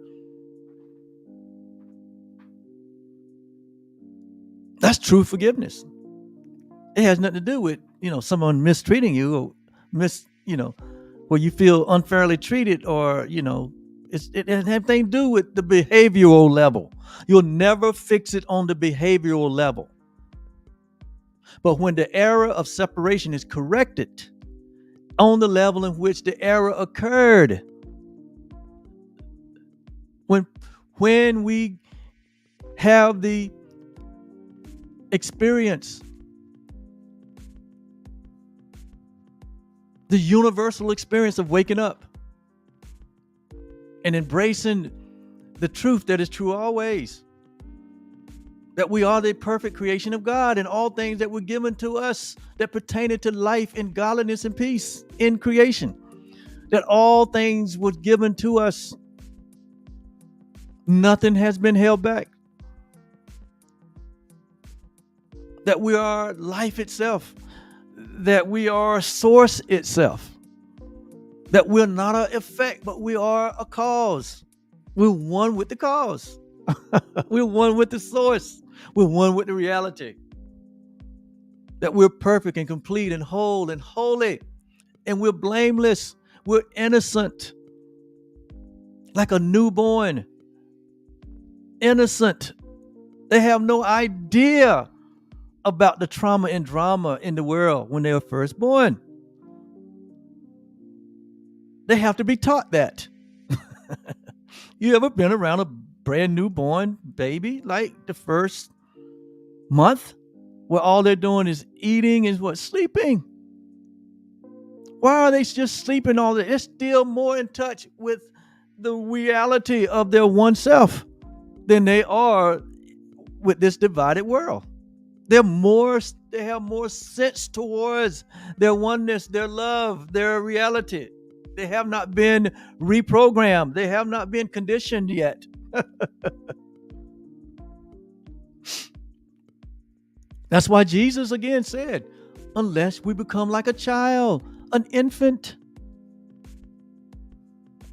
That's true forgiveness. It has nothing to do with, someone mistreating you or where you feel unfairly treated or, It has nothing to do with the behavioral level. You'll never fix it on the behavioral level. But when the error of separation is corrected on the level in which the error occurred, when we have the experience, the universal experience of waking up and embracing the truth that is true always, that we are the perfect creation of God, and all things that were given to us that pertain to life and godliness and peace in creation, that all things were given to us. Nothing has been held back. That we are life itself, that we are source itself, that we're not an effect, but we are a cause. We're one with the cause. We're one with the source. We're one with the reality. That we're perfect and complete and whole and holy, and we're blameless. We're innocent, like a newborn. Innocent. They have no idea about the trauma and drama in the world when they were first born. They have to be taught that. You ever been around a brand newborn baby, like the first month, where all they're doing is eating and sleeping? Why are they just sleeping all day? They're still more in touch with the reality of their one self than they are with this divided world. They have more sense towards their oneness, their love, their reality. They have not been reprogrammed. They have not been conditioned yet. That's why Jesus again said, unless we become like a child, an infant,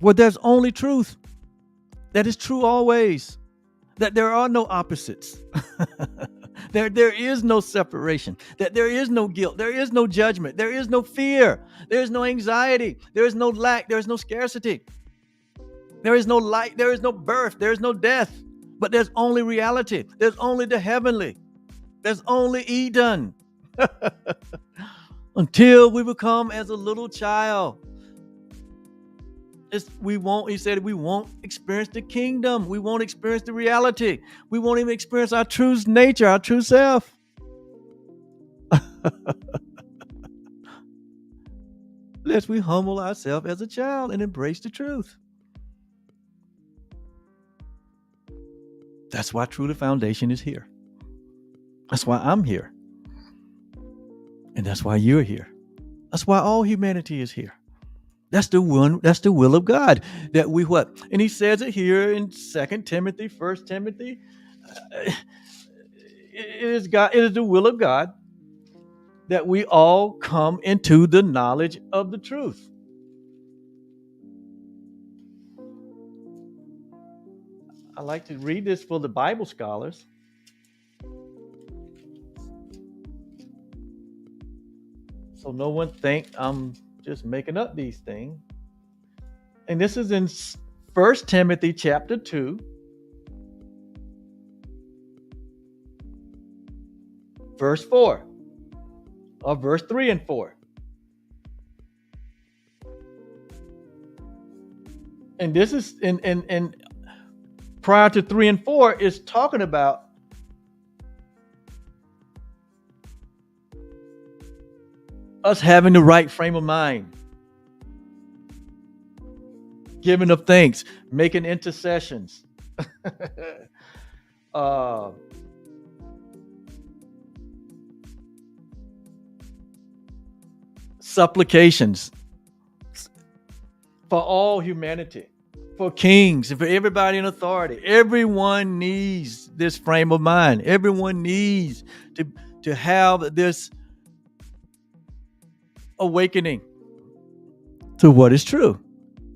where there's only truth, that is true always, that there are no opposites. There is no separation, that there is no guilt, there is no judgment, there is no fear, there is no anxiety, there is no lack, there is no scarcity, there is no light, there is no birth, there is no death, but there's only reality, there's only the heavenly, there's only Eden. Until we become as a little child, he said we won't experience the kingdom. We won't experience the reality. We won't even experience our true nature, our true self. Lest we humble ourselves as a child and embrace the truth. That's why Truly Foundation is here. That's why I'm here. And that's why you're here. That's why all humanity is here. That's the will of God, that we what? And he says it here in 2 Timothy, 1 Timothy. It is the will of God that we all come into the knowledge of the truth. I like to read this for the Bible scholars. So no one think I'm just making up these things. And this is in 1 Timothy chapter 2, verse 4, or verse 3 and 4. And this is in prior to 3 and 4 is talking about us having the right frame of mind, giving of thanks, making intercessions, supplications for all humanity, for kings, and for everybody in authority. Everyone needs this frame of mind. Everyone needs to have this awakening to what is true.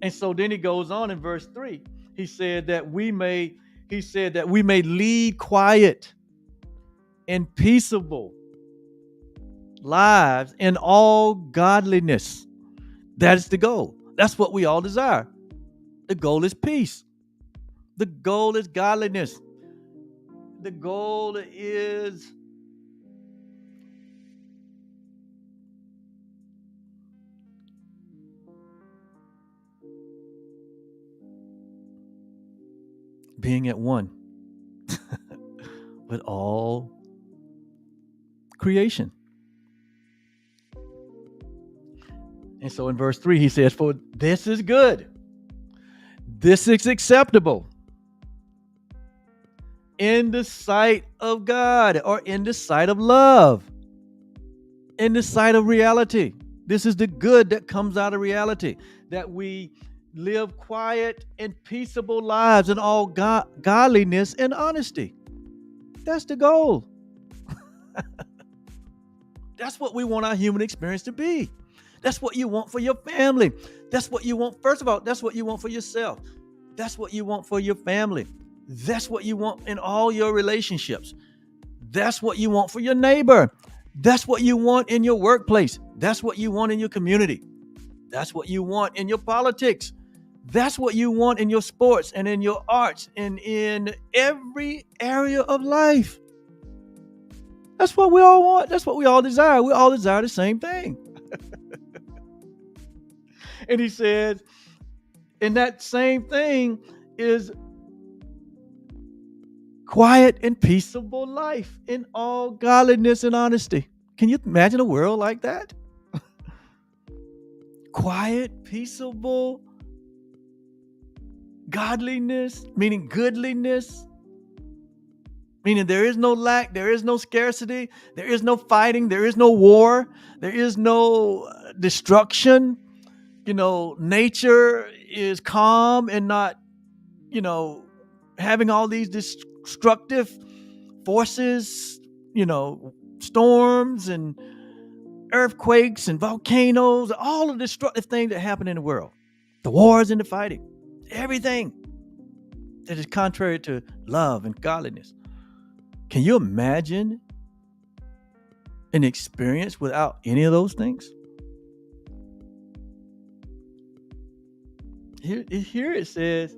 And so then he goes on in verse 3. He said that we may lead quiet and peaceable lives in all godliness. That is the goal. That's what we all desire. The goal is peace. The goal is godliness. The goal is being at one with all creation. And so in verse 3, he says, "For this is good. This is acceptable in the sight of God," or in the sight of love, in the sight of reality. This is the good that comes out of reality, that we live quiet and peaceable lives in all godliness and honesty. That's the goal. That's what we want our human experience to be. That's what you want for your family. That's what you want. First of all, that's what you want for yourself. That's what you want for your family. That's what you want in all your relationships. That's what you want for your neighbor. That's what you want in your workplace. That's what you want in your community. That's what you want in your politics. That's what you want in your sports and in your arts and in every area of life. That's what we all want. That's what we all desire. We all desire the same thing. And he said, and that same thing is quiet and peaceable life in all godliness and honesty. Can you imagine a world like that? Quiet, peaceable, godliness, meaning goodliness, meaning there is no lack, there is no scarcity, there is no fighting, there is no war, there is no destruction. Nature is calm and not, having all these destructive forces, storms and earthquakes and volcanoes, all the destructive things that happen in the world, the wars and the fighting, everything that is contrary to love and godliness. Can you imagine an experience without any of those things? Here it says,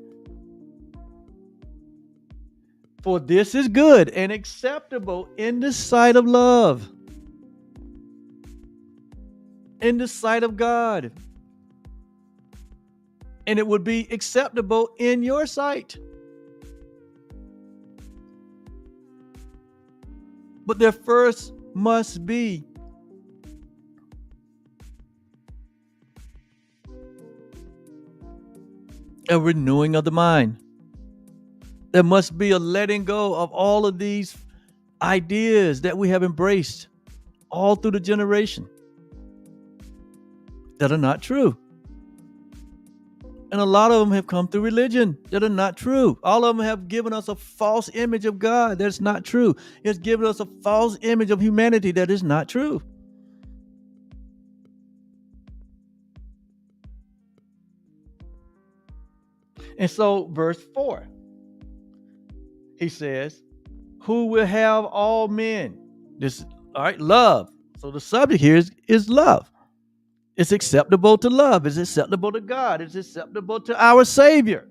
"For this is good and acceptable in the sight of love, in the sight of God." And it would be acceptable in your sight. But there first must be a renewing of the mind. There must be a letting go of all of these ideas that we have embraced all through the generation that are not true. And a lot of them have come through religion that are not true. All of them have given us a false image of God that's not true. It's given us a false image of humanity that is not true. And so, verse 4, he says, "Who will have all men?" This, all right, love. So the subject here is love. It's acceptable to love. It's acceptable to God. It's acceptable to our Savior.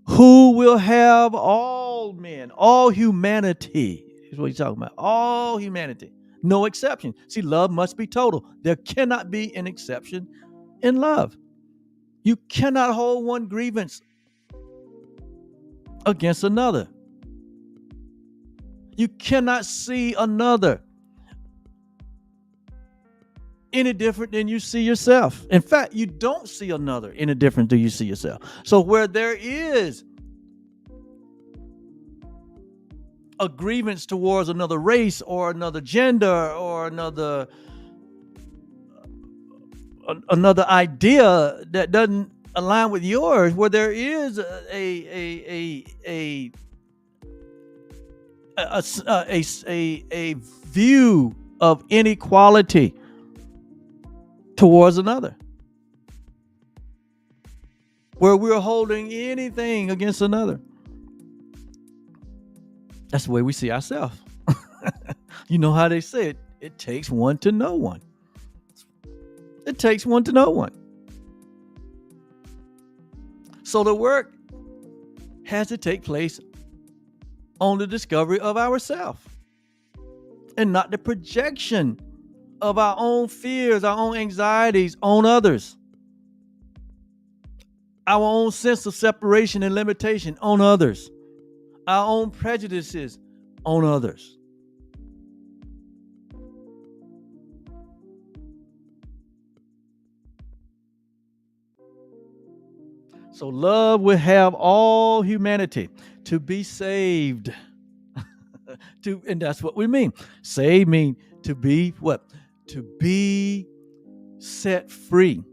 Who will have all men, all humanity, is what he's talking about. All humanity. No exception. See, love must be total. There cannot be an exception in love. You cannot hold one grievance against another. You cannot see another any different than you see yourself. In fact, you don't see another any different than you see yourself. So where there is a grievance towards another race or another gender or another idea that doesn't align with yours, where there is a view of inequality towards another, where we're holding anything against another, that's the way we see ourselves. You know how they say it takes one to know one. It takes one to know one. So the work has to take place on the discovery of ourselves and not the projection of our own fears, our own anxieties on others, our own sense of separation and limitation on others, our own prejudices on others. So love will have all humanity to be saved. And that's what we mean. Save mean to be what? To be set free.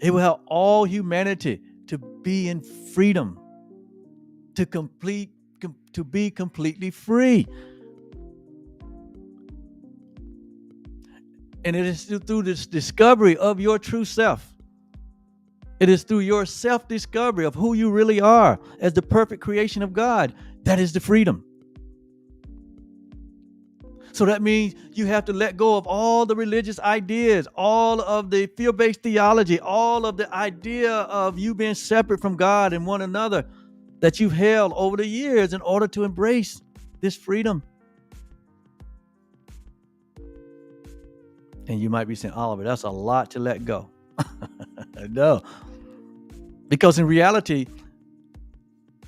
It will help all humanity to be in freedom, to be completely free. And it is through this discovery of your true self. It is through your self-discovery of who you really are as the perfect creation of God. That is the freedom. So that means you have to let go of all the religious ideas, all of the fear-based theology, all of the idea of you being separate from God and one another that you've held over the years in order to embrace this freedom. And you might be saying, Oliver, that's a lot to let go. No. Because in reality,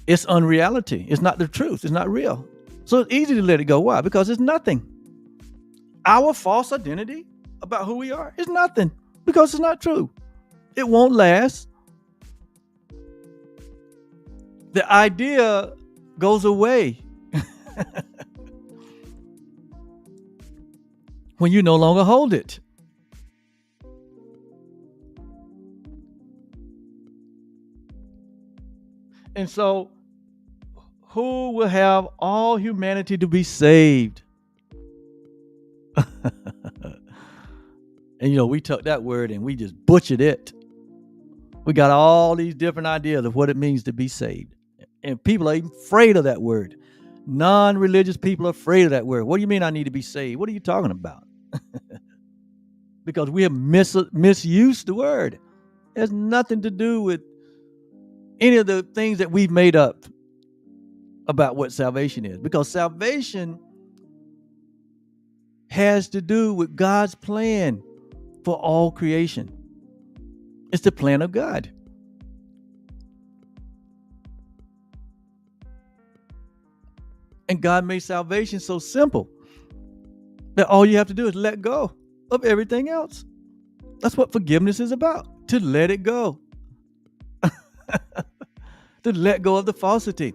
it's unreality. It's not the truth. It's not real. So it's easy to let it go. Why? Because it's nothing. Our false identity about who we are is nothing because it's not true. It won't last. The idea goes away when you no longer hold it. And so, who will have all humanity to be saved? And we took that word and we just butchered it. We got all these different ideas of what it means to be saved. And people are even afraid of that word. Non-religious people are afraid of that word. What do you mean I need to be saved? What are you talking about? Because we have misused the word. It has nothing to do with any of the things that we've made up about what salvation is. Because salvation has to do with God's plan for all creation. It's the plan of God. And God made salvation so simple that all you have to do is let go of everything else. That's what forgiveness is about, to let it go. To let go of the falsity,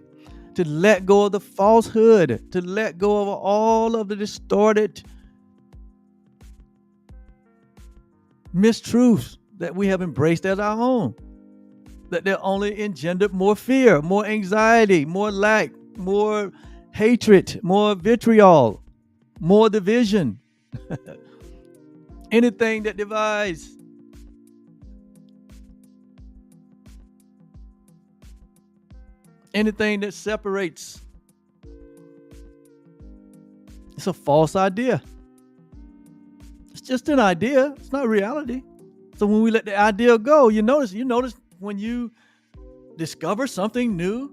to let go of the falsehood, to let go of all of the distorted mistruths that we have embraced as our own, that they're only engendered more fear, more anxiety, more lack, more hatred, more vitriol, more division. Anything that divides. Anything that separates. It's a false idea. It's just an idea. It's not reality. So when we let the idea go, you notice when you discover something new,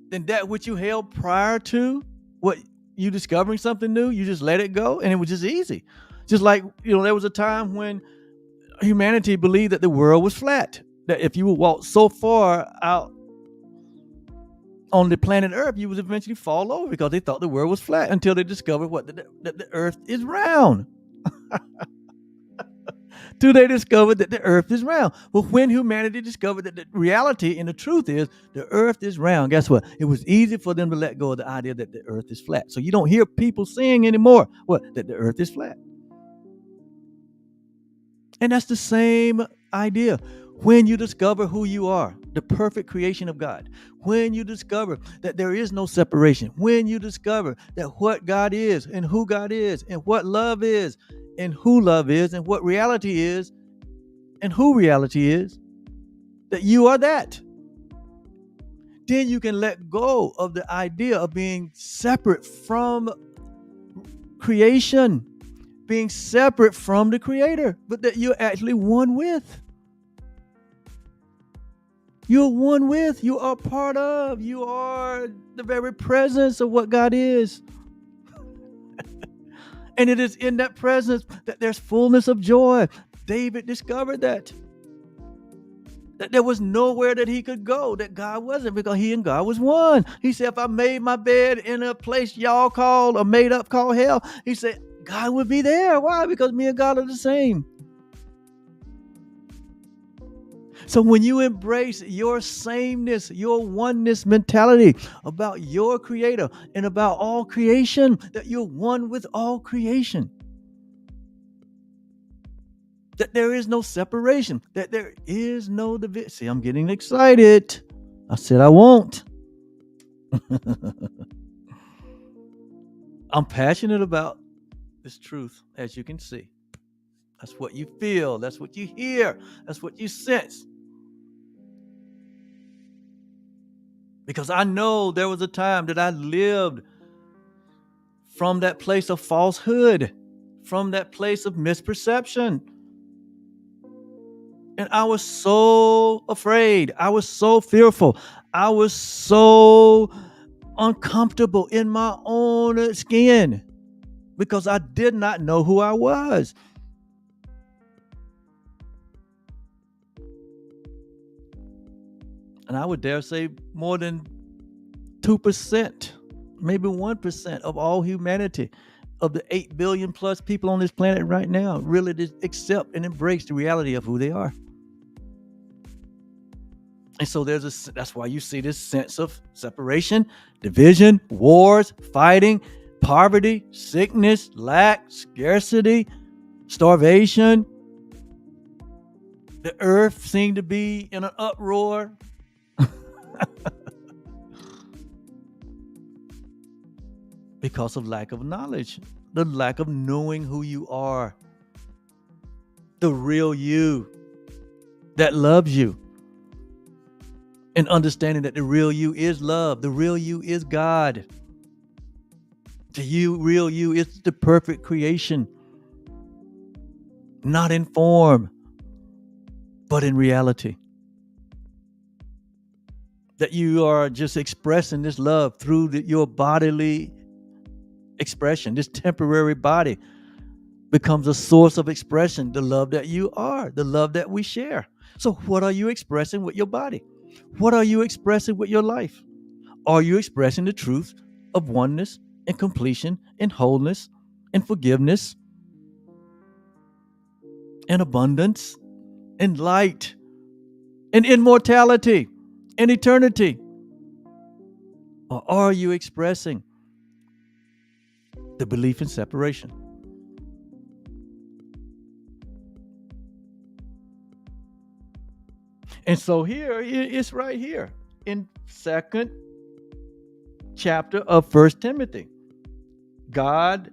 then that which you held prior to what you discovering something new, you just let it go, and it was just easy. Just like, there was a time when humanity believed that the world was flat, that if you would walk so far out on the planet Earth, you would eventually fall over because they thought the world was flat until they discovered that the Earth is round. Till they discovered that the Earth is round. Well, when humanity discovered that the reality and the truth is the Earth is round, guess what? It was easy for them to let go of the idea that the Earth is flat. So you don't hear people saying anymore that the Earth is flat. And that's the same idea. When you discover who you are, the perfect creation of God, when you discover that there is no separation, when you discover that what God is and who God is and what love is and who love is and what reality is and who reality is, that you are that, then you can let go of the idea of being separate from creation, being separate from the Creator, but that you're actually one with. You're one with, you are part of, you are the very presence of what God is. And it is in that presence that there's fullness of joy. David discovered that there was nowhere that he could go that God wasn't, because he and God was one. He said, if I made my bed in a place y'all called or made up called hell, he said, God would be there. Why? Because me and God are the same. So when you embrace your sameness, your oneness mentality about your creator and about all creation, that you're one with all creation, that there is no separation, that there is no division. See, I'm getting excited. I said I won't. I'm passionate about this truth, as you can see. That's what you feel. That's what you hear. That's what you sense. Because I know there was a time that I lived from that place of falsehood, from that place of misperception. And I was so afraid. I was so fearful. I was so uncomfortable in my own skin because I did not know who I was. And I would dare say more than 2%, maybe 1% of all humanity, of the 8 billion plus people on this planet right now, really accept and embrace the reality of who they are. And so that's why you see this sense of separation, division, wars, fighting, poverty, sickness, lack, scarcity, starvation. The earth seemed to be in an uproar. Because of lack of knowledge, the lack of knowing who you are, the real you that loves you, and understanding that the real you is love, the real you is God. The real you is the perfect creation, not in form, but in reality. That you are just expressing this love through your bodily expression. This temporary body becomes a source of expression, the love that you are, the love that we share. So what are you expressing with your body? What are you expressing with your life? Are you expressing the truth of oneness and completion and wholeness and forgiveness and abundance and light and immortality and eternity? Or are you expressing the belief in separation? And so here, it's right here in 2nd chapter of 1 Timothy. God,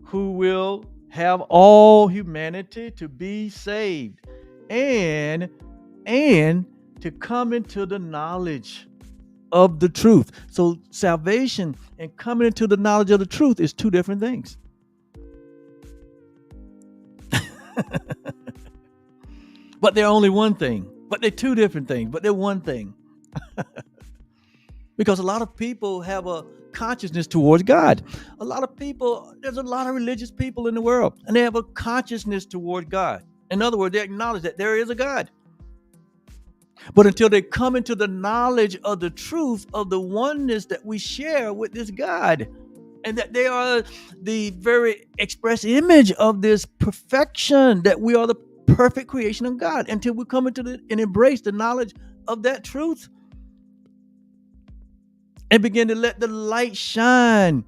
who will have all humanity to be saved and to come into the knowledge of the truth. So salvation and coming into the knowledge of the truth is two different things. But they're only one thing. But they're two different things, but they're one thing. Because a lot of people have a consciousness towards God. There's a lot of religious people in the world, and they have a consciousness toward God. In other words, they acknowledge that there is a God. But until they come into the knowledge of the truth of the oneness that we share with this God, and that they are the very express image of this perfection, that we are the perfect creation of God, until we come into and embrace the knowledge of that truth and begin to let the light shine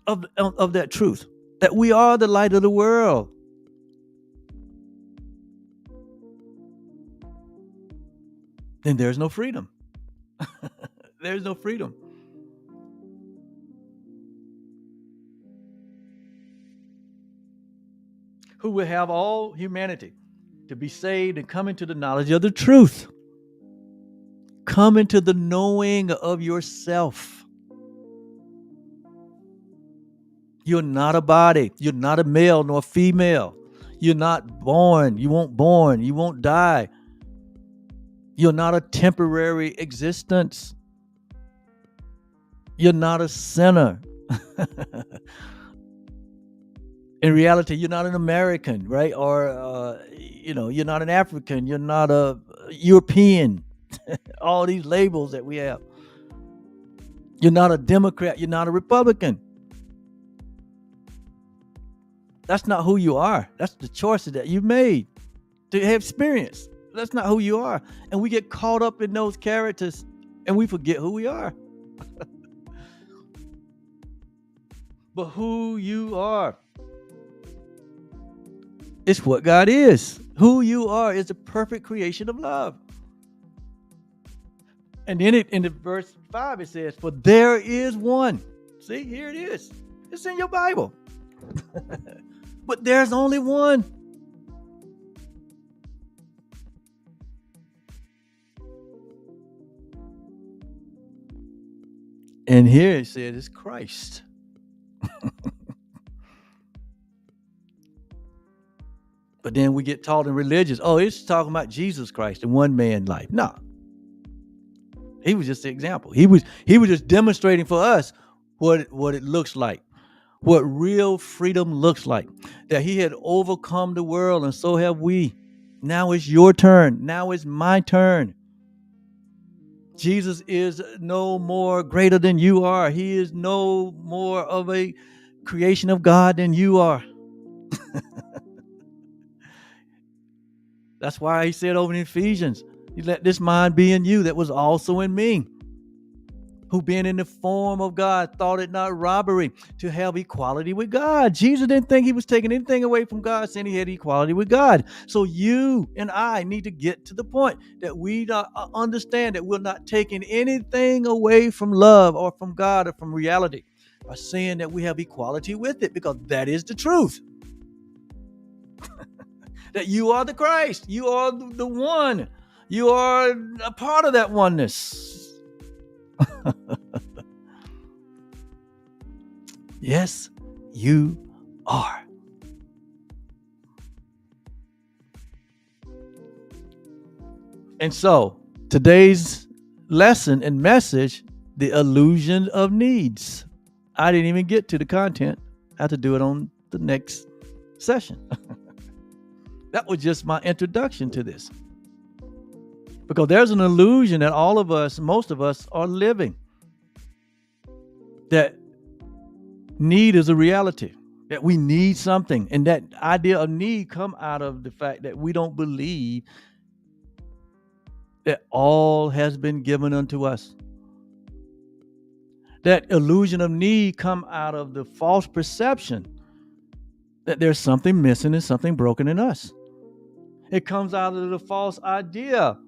of that truth, that we are the light of the world. Then there's no freedom. There's no freedom. Who will have all humanity to be saved and come into the knowledge of the truth. Come into the knowing of yourself. You're not a body. You're not a male nor female. You're not born. You won't die. You're not a temporary existence. You're not a sinner. In reality, you're not an American, right? Or, you're not an African. You're not a European. All these labels that we have. You're not a Democrat. You're not a Republican. That's not who you are. That's the choices that you made to have experience. That's not who you are. And we get caught up in those characters and we forget who we are. But who you are, it's what God is. Who you are is the perfect creation of love. And then in the verse 5, it says, for there is one. See, here it is. It's in your Bible. But there's only one. And here it says it's Christ. But then we get taught in religions, it's talking about Jesus Christ in one man's life. No. He was just the example. He was just demonstrating for us what it looks like, what real freedom looks like. That he had overcome the world, and so have we. Now it's your turn. Now it's my turn. Jesus is no more greater than you are. He is no more of a creation of God than you are. That's why he said over in Ephesians, he let this mind be in you that was also in me, who being in the form of God thought it not robbery to have equality with God. Jesus didn't think he was taking anything away from God, saying he had equality with God. So you and I need to get to the point that we understand that we're not taking anything away from love or from God or from reality by saying that we have equality with it, because that is the truth. That you are the Christ. You are the one. You are a part of that oneness. Yes, you are. And so today's lesson and message, the illusion of needs. I didn't even get to the content. I have to do it on the next session. That was just my introduction to this. Because there's an illusion that all of us, most of us, are living. That need is a reality. That we need something. And that idea of need come out of the fact that we don't believe that all has been given unto us. That illusion of need come out of the false perception that there's something missing and something broken in us. It comes out of the false idea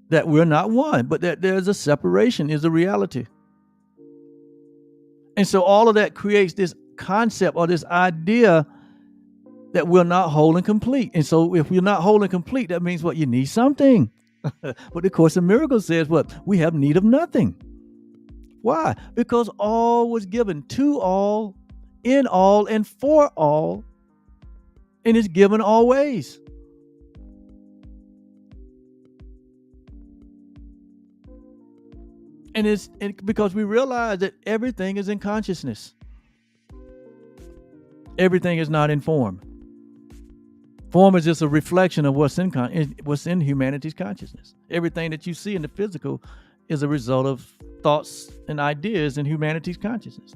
that we're not one, but that there's a separation is a reality. And so all of that creates this concept or this idea that we're not whole and complete. And so if we're not whole and complete, that means what? You need something. But the Course in Miracles says what? We have need of nothing. Why? Because all was given to all, in all, and for all, and is given always. And it's because we realize that everything is in consciousness. Everything is not in form. Form is just a reflection of what's in humanity's consciousness. Everything that you see in the physical is a result of thoughts and ideas in humanity's consciousness.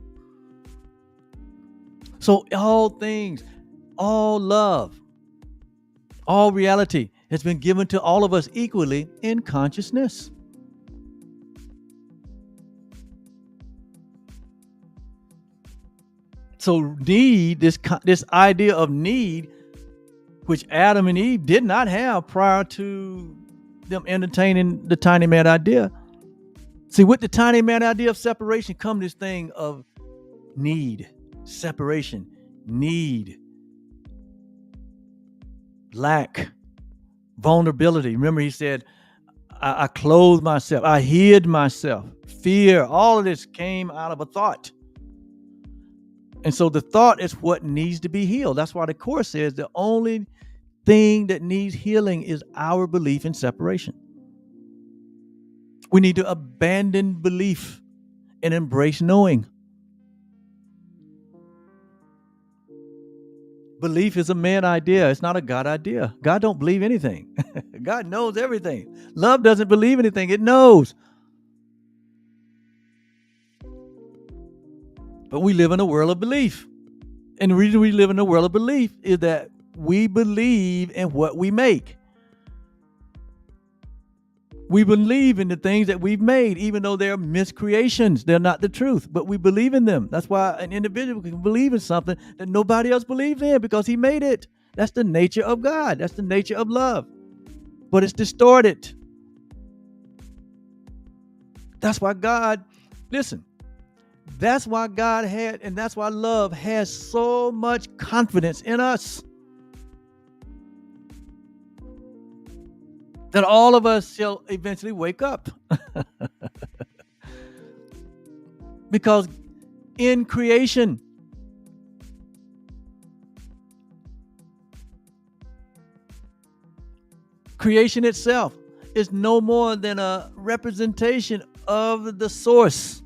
So all things, all love, all reality has been given to all of us equally in consciousness. So need, this idea of need, which Adam and Eve did not have prior to them entertaining the tiny mad idea. See, with the tiny mad idea of separation come this thing of need, separation, need, lack, vulnerability. Remember, he said, I clothed myself, I hid myself, fear. All of this came out of a thought. And so the thought is what needs to be healed. That's why the Course says the only thing that needs healing is our belief in separation. We need to abandon belief and embrace knowing. Belief is a man idea. It's not a God idea. God don't believe anything. God knows everything. Love doesn't believe anything. It knows. But we live in a world of belief. And the reason we live in a world of belief is that we believe in what we make. We believe in the things that we've made, even though they're miscreations. They're not the truth, but we believe in them. That's why an individual can believe in something that nobody else believes in because he made it. That's the nature of God. That's the nature of love. But it's distorted. That's why God, listen, that's why God had, and that's why love has so much confidence in us. That all of us shall eventually wake up. Because in creation, creation itself is no more than a representation of the source.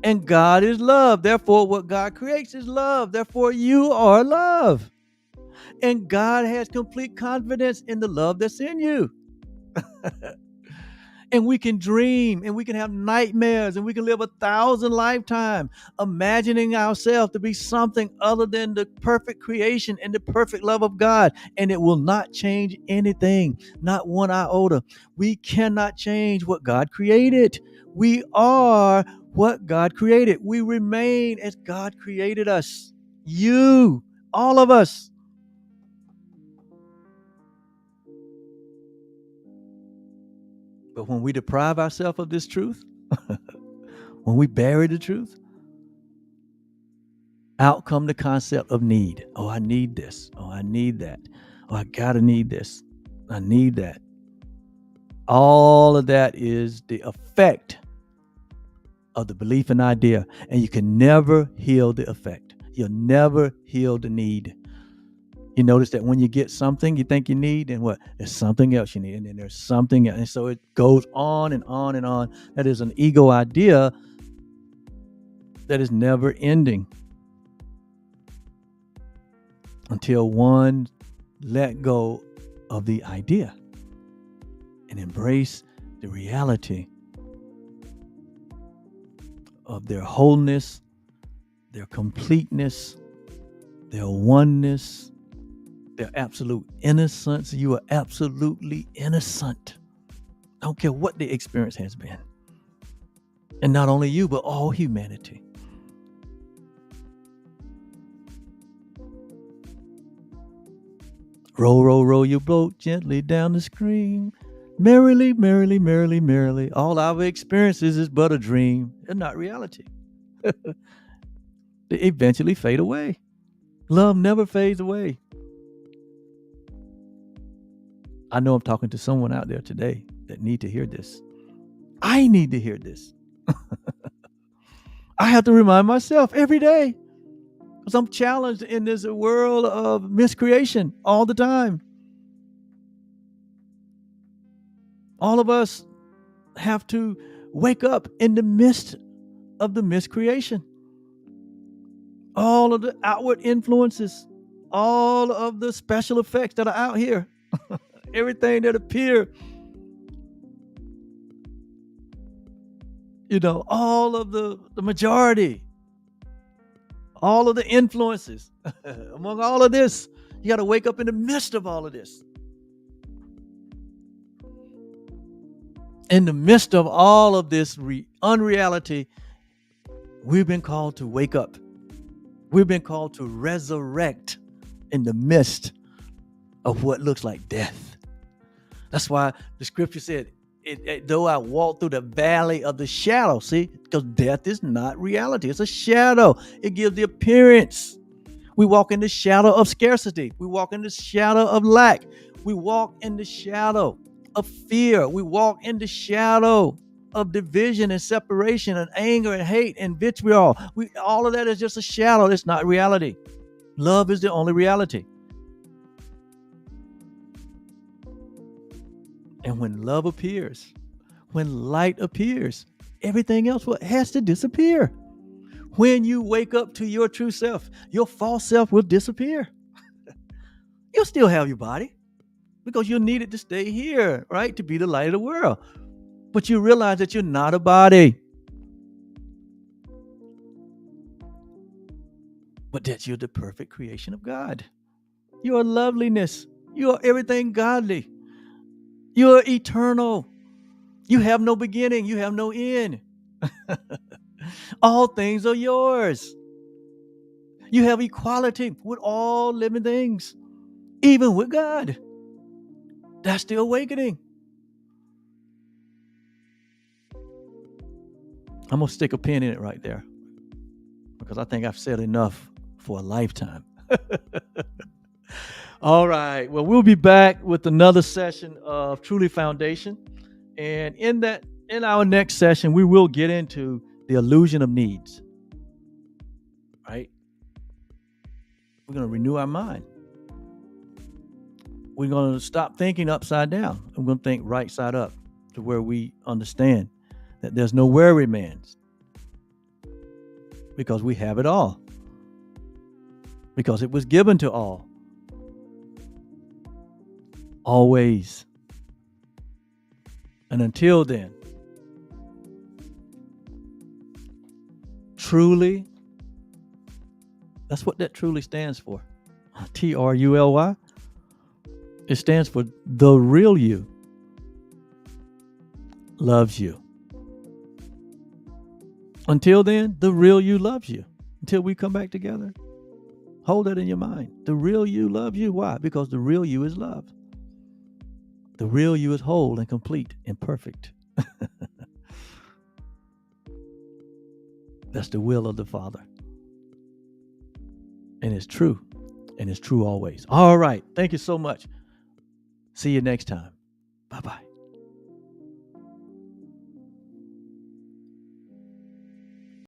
And God is love. Therefore, what God creates is love. Therefore, you are love. And God has complete confidence in the love that's in you. And we can dream and we can have nightmares and we can live 1,000 lifetimes imagining ourselves to be something other than the perfect creation and the perfect love of God. And it will not change anything, not one iota. We cannot change what God created. We are what God created. We remain as God created us. You, all of us. But when we deprive ourselves of this truth, when we bury the truth, out come the concept of need. Oh, I need this. Oh, I need that. Oh, I gotta need this. I need that. All of that is the effect of the belief and idea. And you can never heal the effect. You'll never heal the need. You notice that when you get something you think you need, and what? There's something else you need, and then there's something else. And so it goes on and on and on. That is an ego idea that is never ending until one let go of the idea and embrace the reality of their wholeness, their completeness, their oneness, their absolute innocence. You are absolutely innocent. I don't care what the experience has been. And not only you, but all humanity. Row, row, row your boat gently down the stream. Merrily, merrily, merrily, merrily. All our experiences is but a dream. They're not reality. They eventually fade away. Love never fades away. I know I'm talking to someone out there today that need to hear this. I need to hear this. I have to remind myself every day because I'm challenged in this world of miscreation all the time. All of us have to wake up in the midst of the miscreation. All of the outward influences, all of the special effects that are out here. Everything that appear, all of the majority, all of the influences among all of this, you got to wake up in the midst of all of this. In the midst of all of this unreality, we've been called to wake up. We've been called to resurrect in the midst of what looks like death. That's why the scripture said, though I walk through the valley of the shadow, see, because death is not reality. It's a shadow. It gives the appearance. We walk in the shadow of scarcity. We walk in the shadow of lack. We walk in the shadow of fear. We walk in the shadow of division and separation and anger and hate and vitriol. All of that is just a shadow. It's not reality. Love is the only reality. And when love appears, when light appears, everything else has to disappear. When you wake up to your true self, your false self will disappear. You'll still have your body because you'll need it to stay here, right? To be the light of the world. But you realize that you're not a body, but that you're the perfect creation of God. You are loveliness. You are everything godly. You are eternal. You have no beginning. You have no end. All things are yours. You have equality with all living things, even with God. That's the awakening. I'm going to stick a pin in it right there because I think I've said enough for a lifetime. All right. Well, we'll be back with another session of Truly Foundation. And in our next session, we will get into the illusion of needs. Right? We're going to renew our mind. We're going to stop thinking upside down. We're going to think right side up to where we understand that there's no worry man's because we have it all. Because it was given to all. Always. And until then, truly, that's what that truly stands for. TRULY. It stands for the real you loves you. Until then, the real you loves you. Until we come back together, hold that in your mind. The real you loves you. Why? Because the real you is love. The real you is whole and complete and perfect. That's the will of the Father. And it's true. And it's true always. All right. Thank you so much. See you next time. Bye-bye.